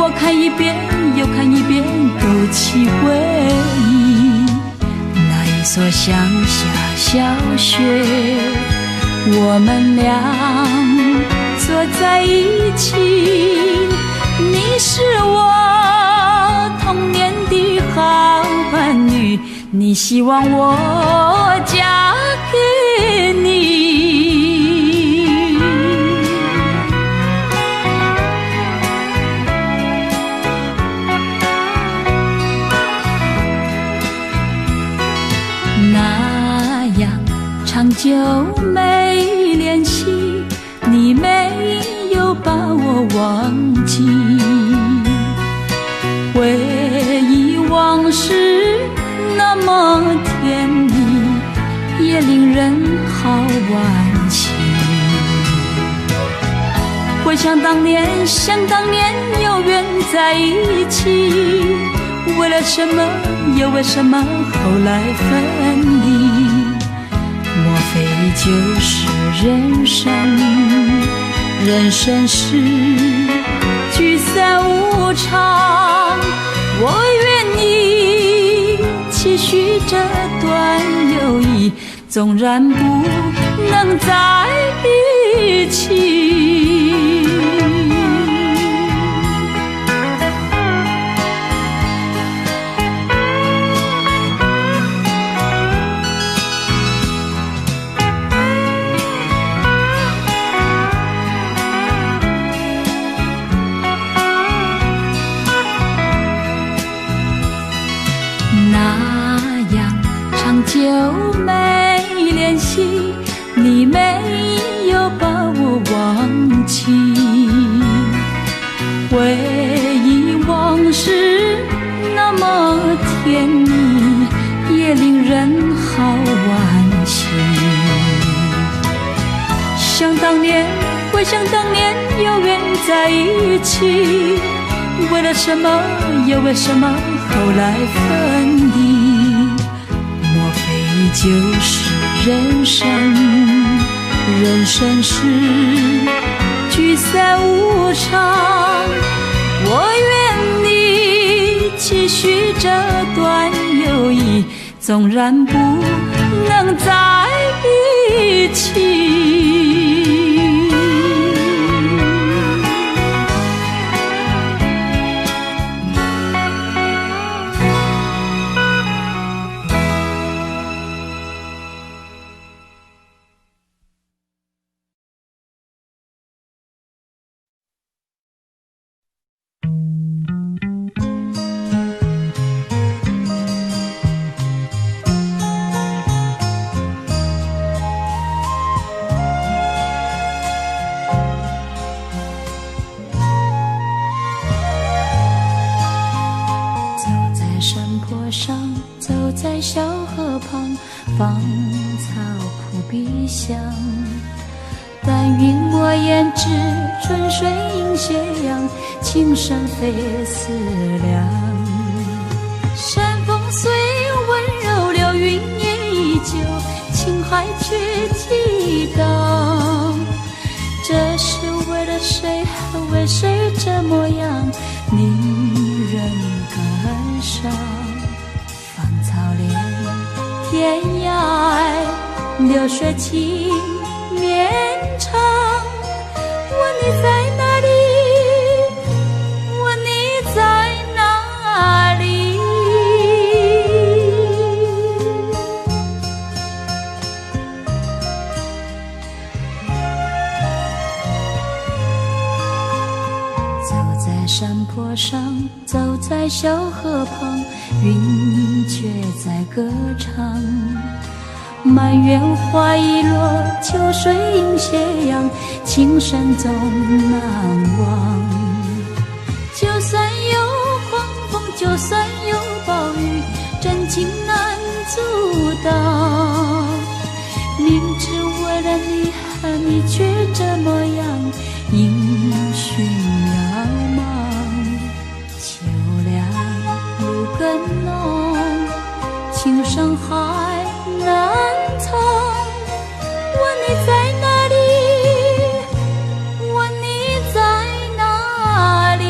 我看一遍又看一遍，勾起回忆。那一所乡下小学，我们俩坐在一起。你是我童年的好伴侣，你希望我嫁给你。那样长久没联系，你没有把我忘记。回忆往事那么甜蜜，也令人好惋惜。回想当年，有缘在一起，为了什么，又为什么后来分离？莫非就是人生？人生是聚散无常，我愿意期许这段友谊，纵然不能在一起。久没联系，你没有把我忘记。回忆往事那么甜蜜，也令人好惋惜。想当年，回想当年，有缘在一起，为了什么，又为什么后来分离？莫非就是人生？人生是聚散无常。我愿你继续这段友谊，纵然不能在一起。走在小河旁，芳草扑鼻香。但云抹胭脂，春水映斜阳，情深非思量。山风虽温柔，流云也依旧，情海却激荡。这是为了谁，为谁这模样，令人感伤。草连天涯爱，流水情绵长。问你在哪里？问你在哪里？走在山坡上，走在小河旁，云却在歌唱。满园花已落，秋水映斜阳，情深总难忘。就算有狂风，就算有暴雨，真情难阻挡。明知为了你，你却这模样，音讯渺茫。秋凉路更浓，情深海难藏。问你在哪里？问你在哪里？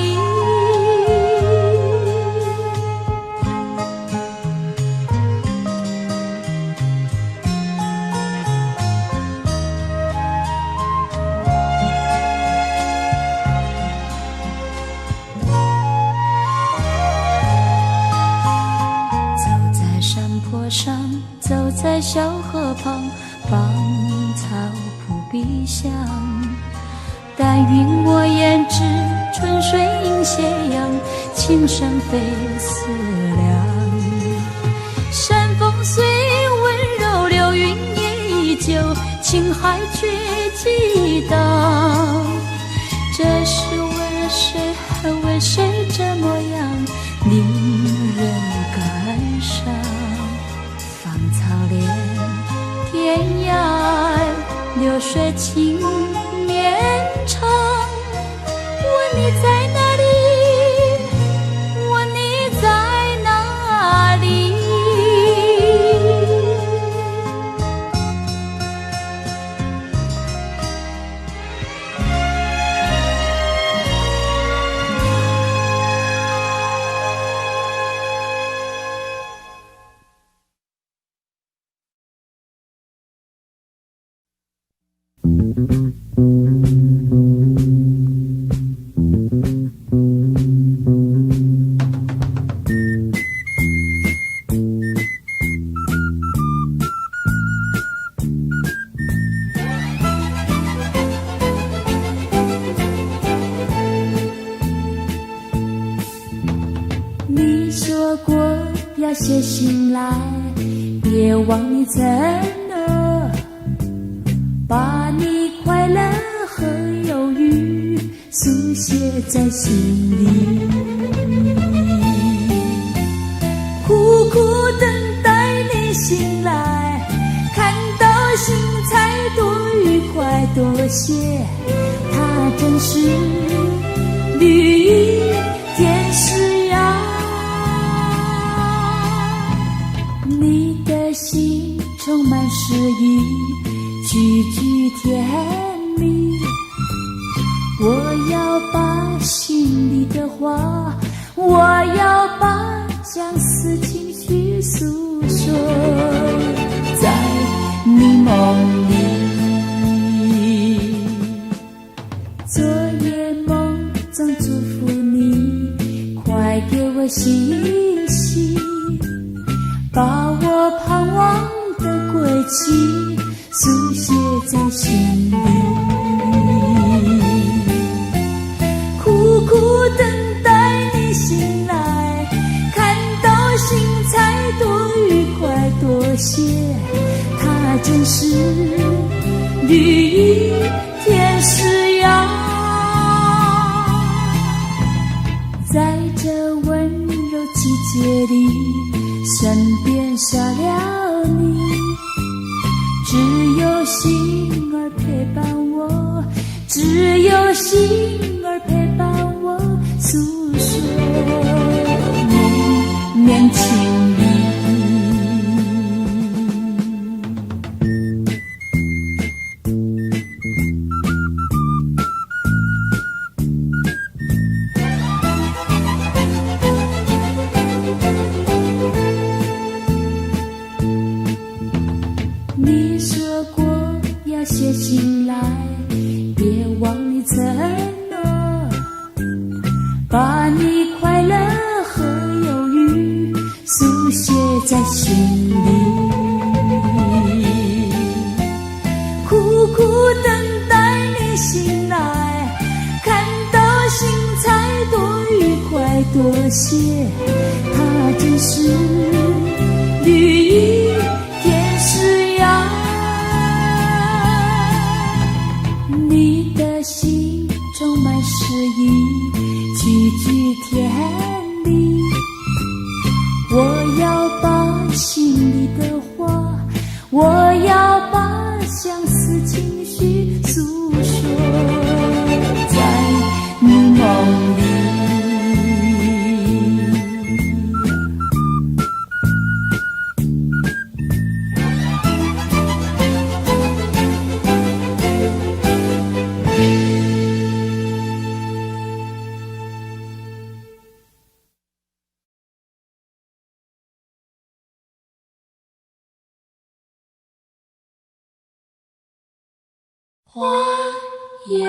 上走在小河旁，芳草扑鼻香。但云抹胭脂，春水映斜阳，情深非思量。山风虽温柔，流云也依旧，情海却激荡。这是为了谁，为谁这模样，令人感伤。草连天涯爱，流水情绵长。问你在哪里？问你在哪里？你说过要写信来，别忘你承诺，把你快乐和忧郁书写在心里，苦苦等待你醒来，看到心才多愉快，多谢它真是绿意天使呀。你的心充满诗意，句句甜蜜，要把心里的话，我要把相思情绪诉说，在你梦里。昨夜梦中祝福你，快给我信息，把我盼望的归期书写在心里，苦苦等待你醒来，看到心才多愉快多些，它真是绿意天使呀。在这温柔季节里，身边少了你，只有心儿陪伴我，只有心儿陪伴我诉说梦年轻里。你说过要写信来，别忘你承诺，把你快乐和忧郁书写在心里，苦苦等待你醒来，看到心才多愉快多些，它真是绿意天使呀。你的心充满诗意，句句甜蜜，我要把心里的话，我要把相思情绪诉说在你梦里。花有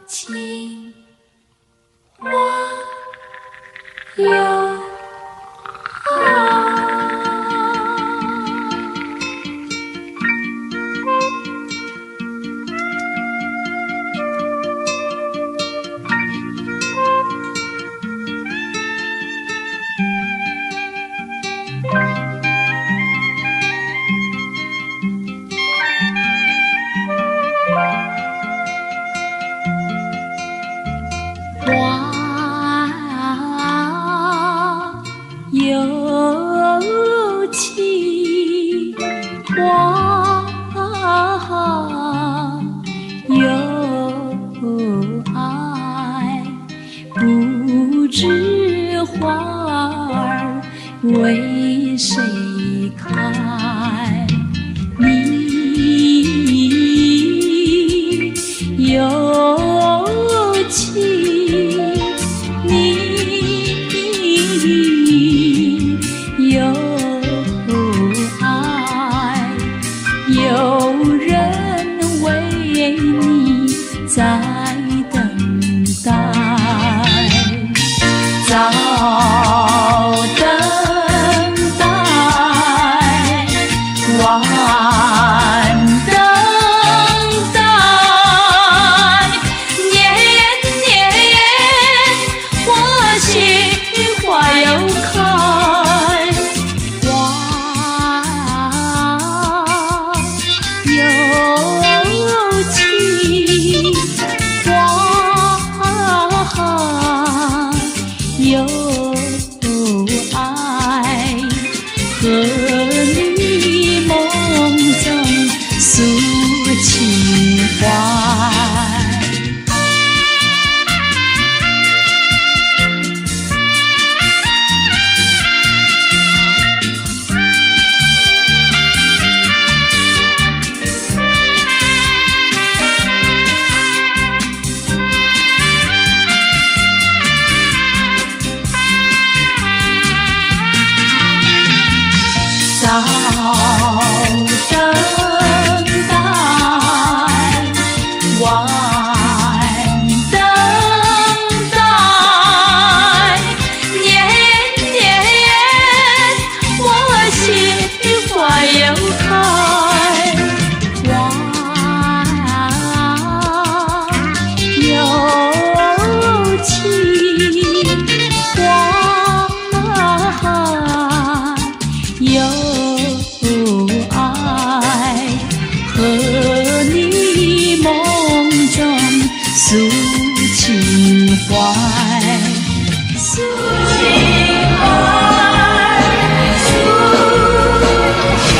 情，花有爱。有情，花有爱，不知花儿为谁开。你有情，有爱，有人为你在等待，早等待，晚等待。思情怀，思情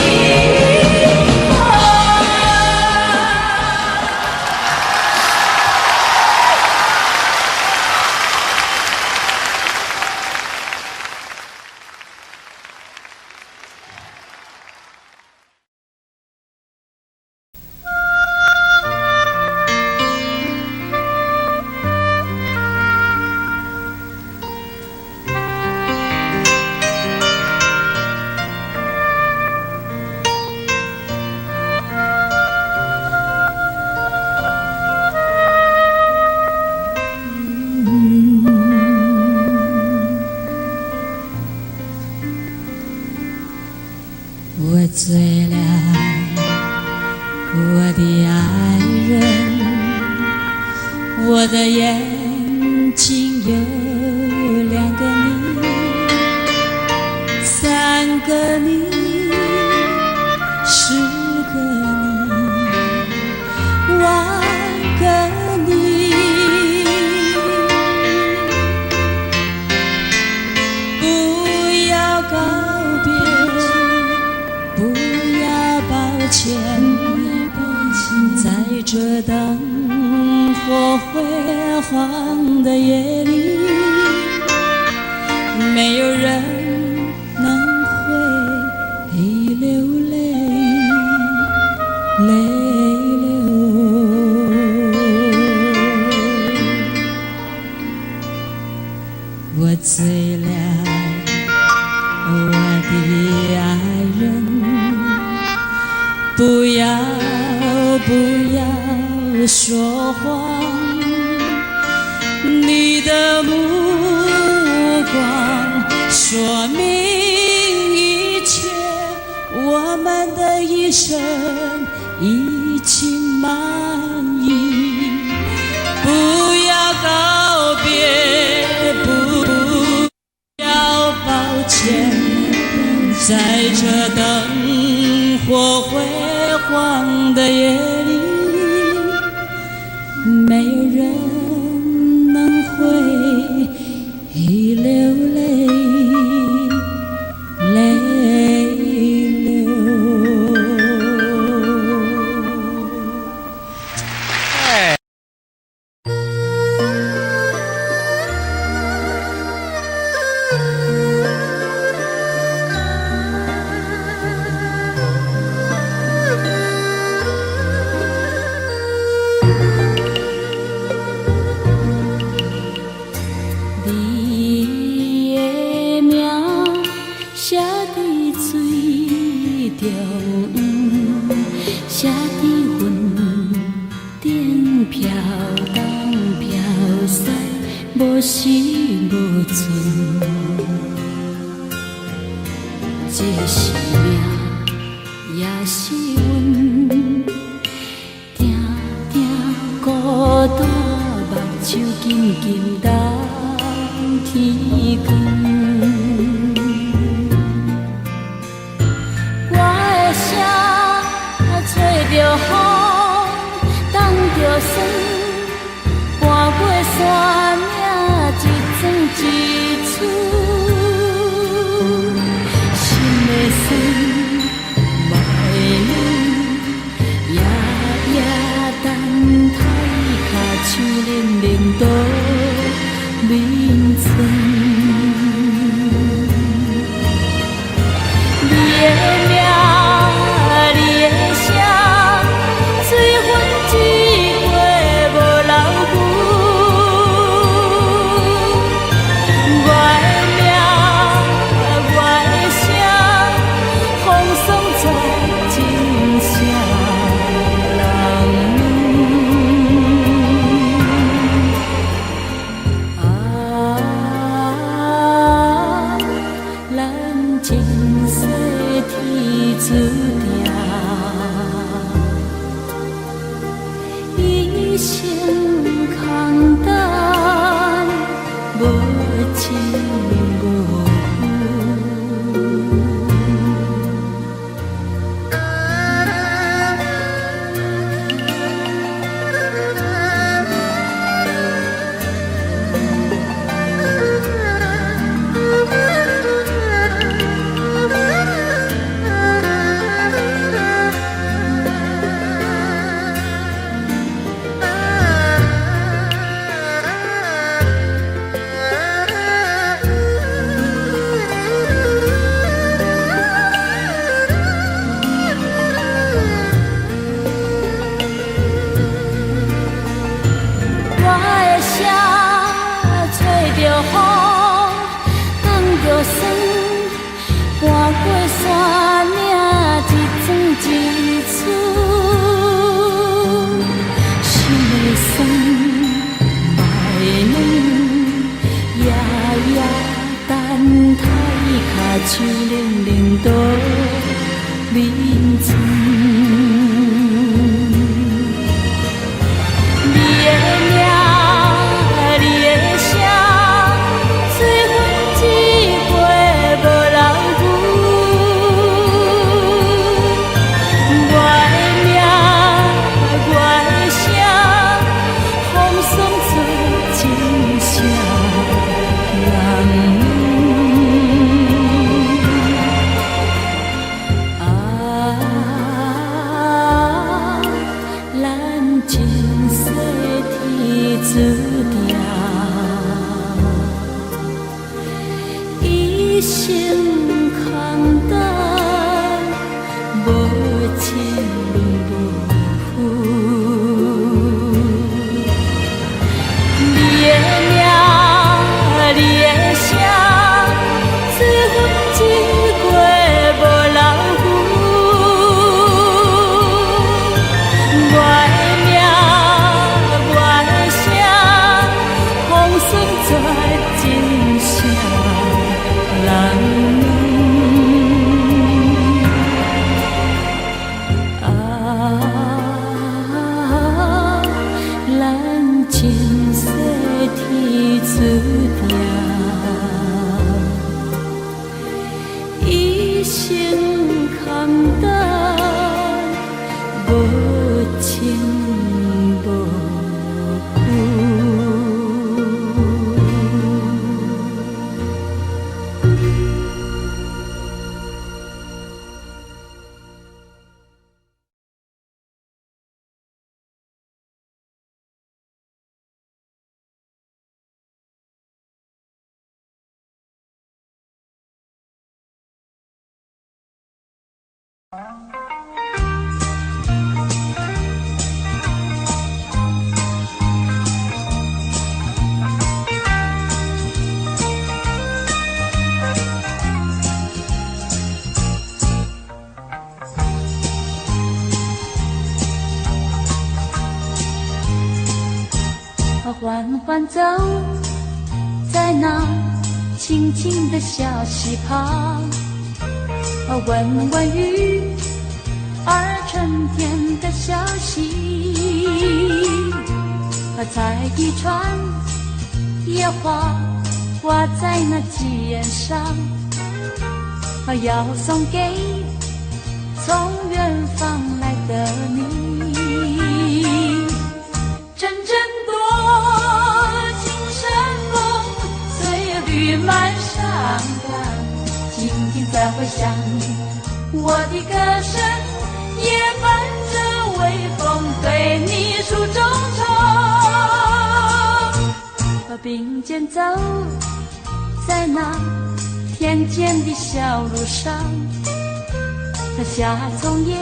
我醉了，我的爱人，我的眼睛有2个你，3个你，10个你，万个你，不要告别。不要抱歉，在这灯火辉煌的夜里，没有人能会流泪，泪流。我醉了，我的爱人。不要说谎，你的目光说明一切，我们的一生已经满意。不要告别，不要抱歉，在这灯火辉煌的夜里，没有人能会流泪，泪流。写在云顶飘东飘西，无时无存。这是命，也是运，定定孤单，目睭紧紧等天光。着风，挡着霜，跋过山岭，一桩一处，心的酸，目的冷，夜夜等待脚手冷冷倒眠床。酸，跨过山岭，一寸一寸，心的酸，爱软，夜夜等待，脚手冷冷倒眠床。缓缓走在那清静的小溪旁，闻闻雨儿春天的消息，采一串野花挂在那枝叶上，要送给从远方来的你。阵阵多情山风，岁绿满山岗，静静在回响，我的歌声也伴着微风对你诉衷肠，并肩走在那田间的小路上，夏虫也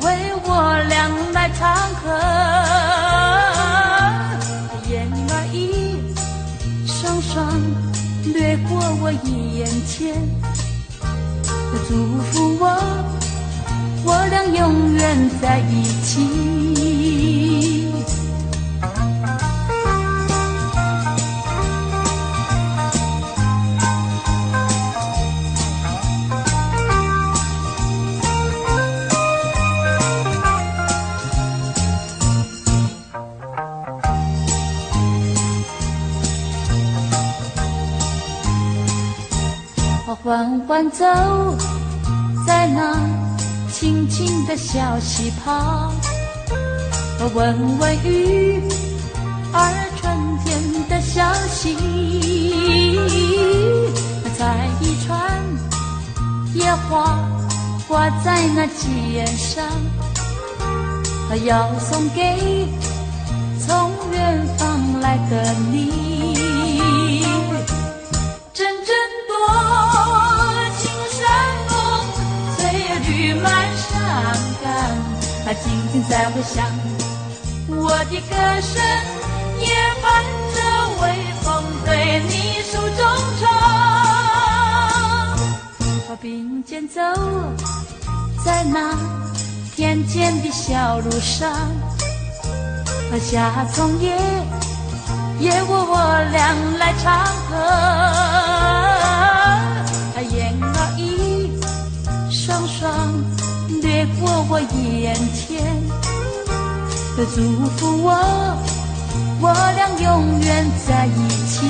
为我俩来唱和，燕儿一双双掠过我眼前，祝福我俩永远在一起。缓缓走在那清静的小溪旁，闻闻雨儿春天的消息，采一串野花挂在那枝叶上，要送给从远方来的你。静静在回响，我的歌声也伴着微风对你诉衷肠。在那田间的小路上，夏虫也我俩来唱和，燕儿一双双掠过我眼前，祝福我俩永远在一起。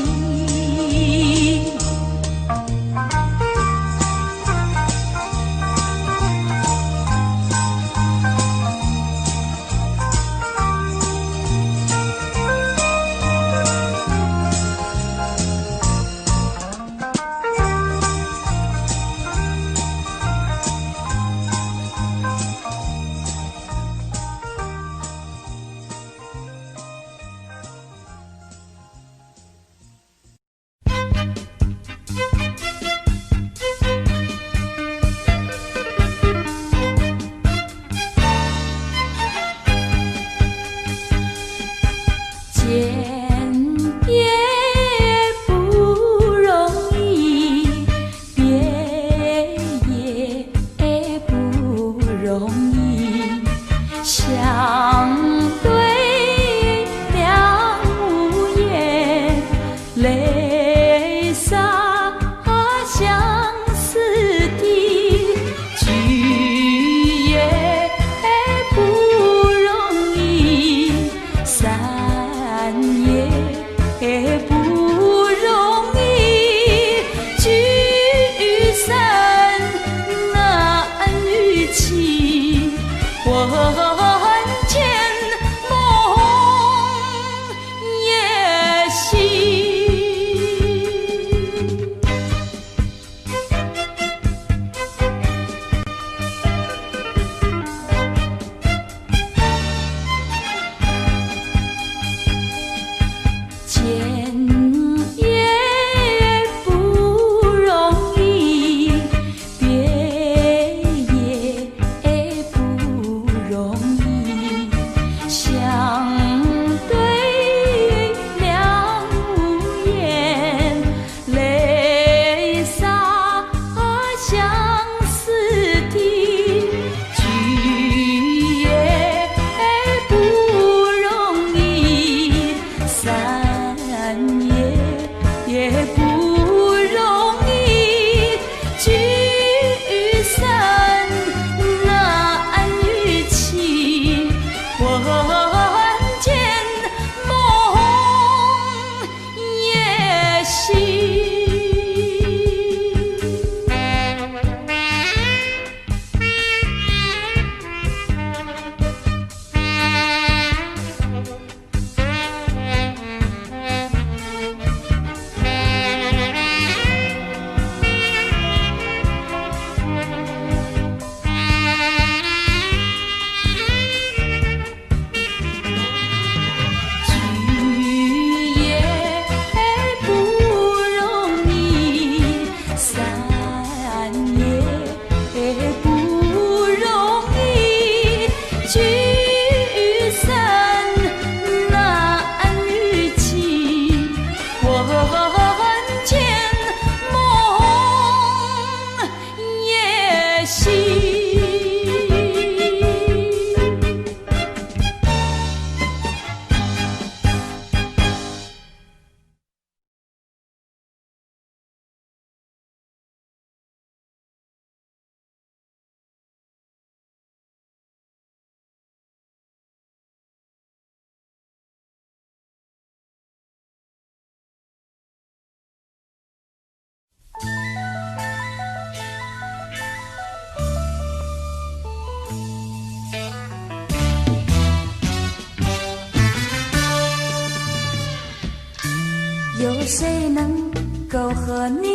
有谁能够和你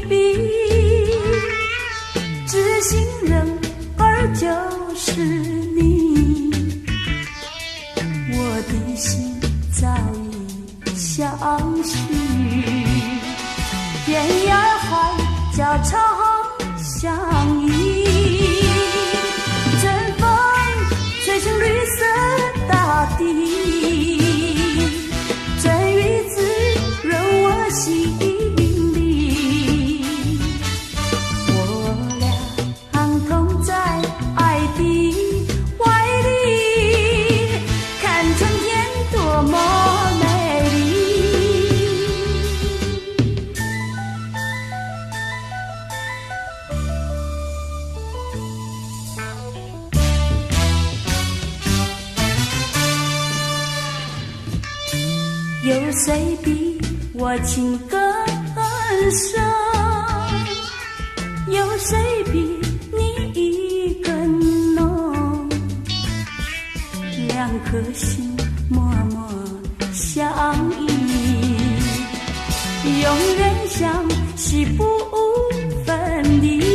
比？知心人儿就是你，我的心早已相许。天涯海角长相依，阵风吹醒绿色大地，真雨滋润我心里。我俩同在有谁比我情更深？有谁比你更浓？两颗心默默相依，永远相惜不分离。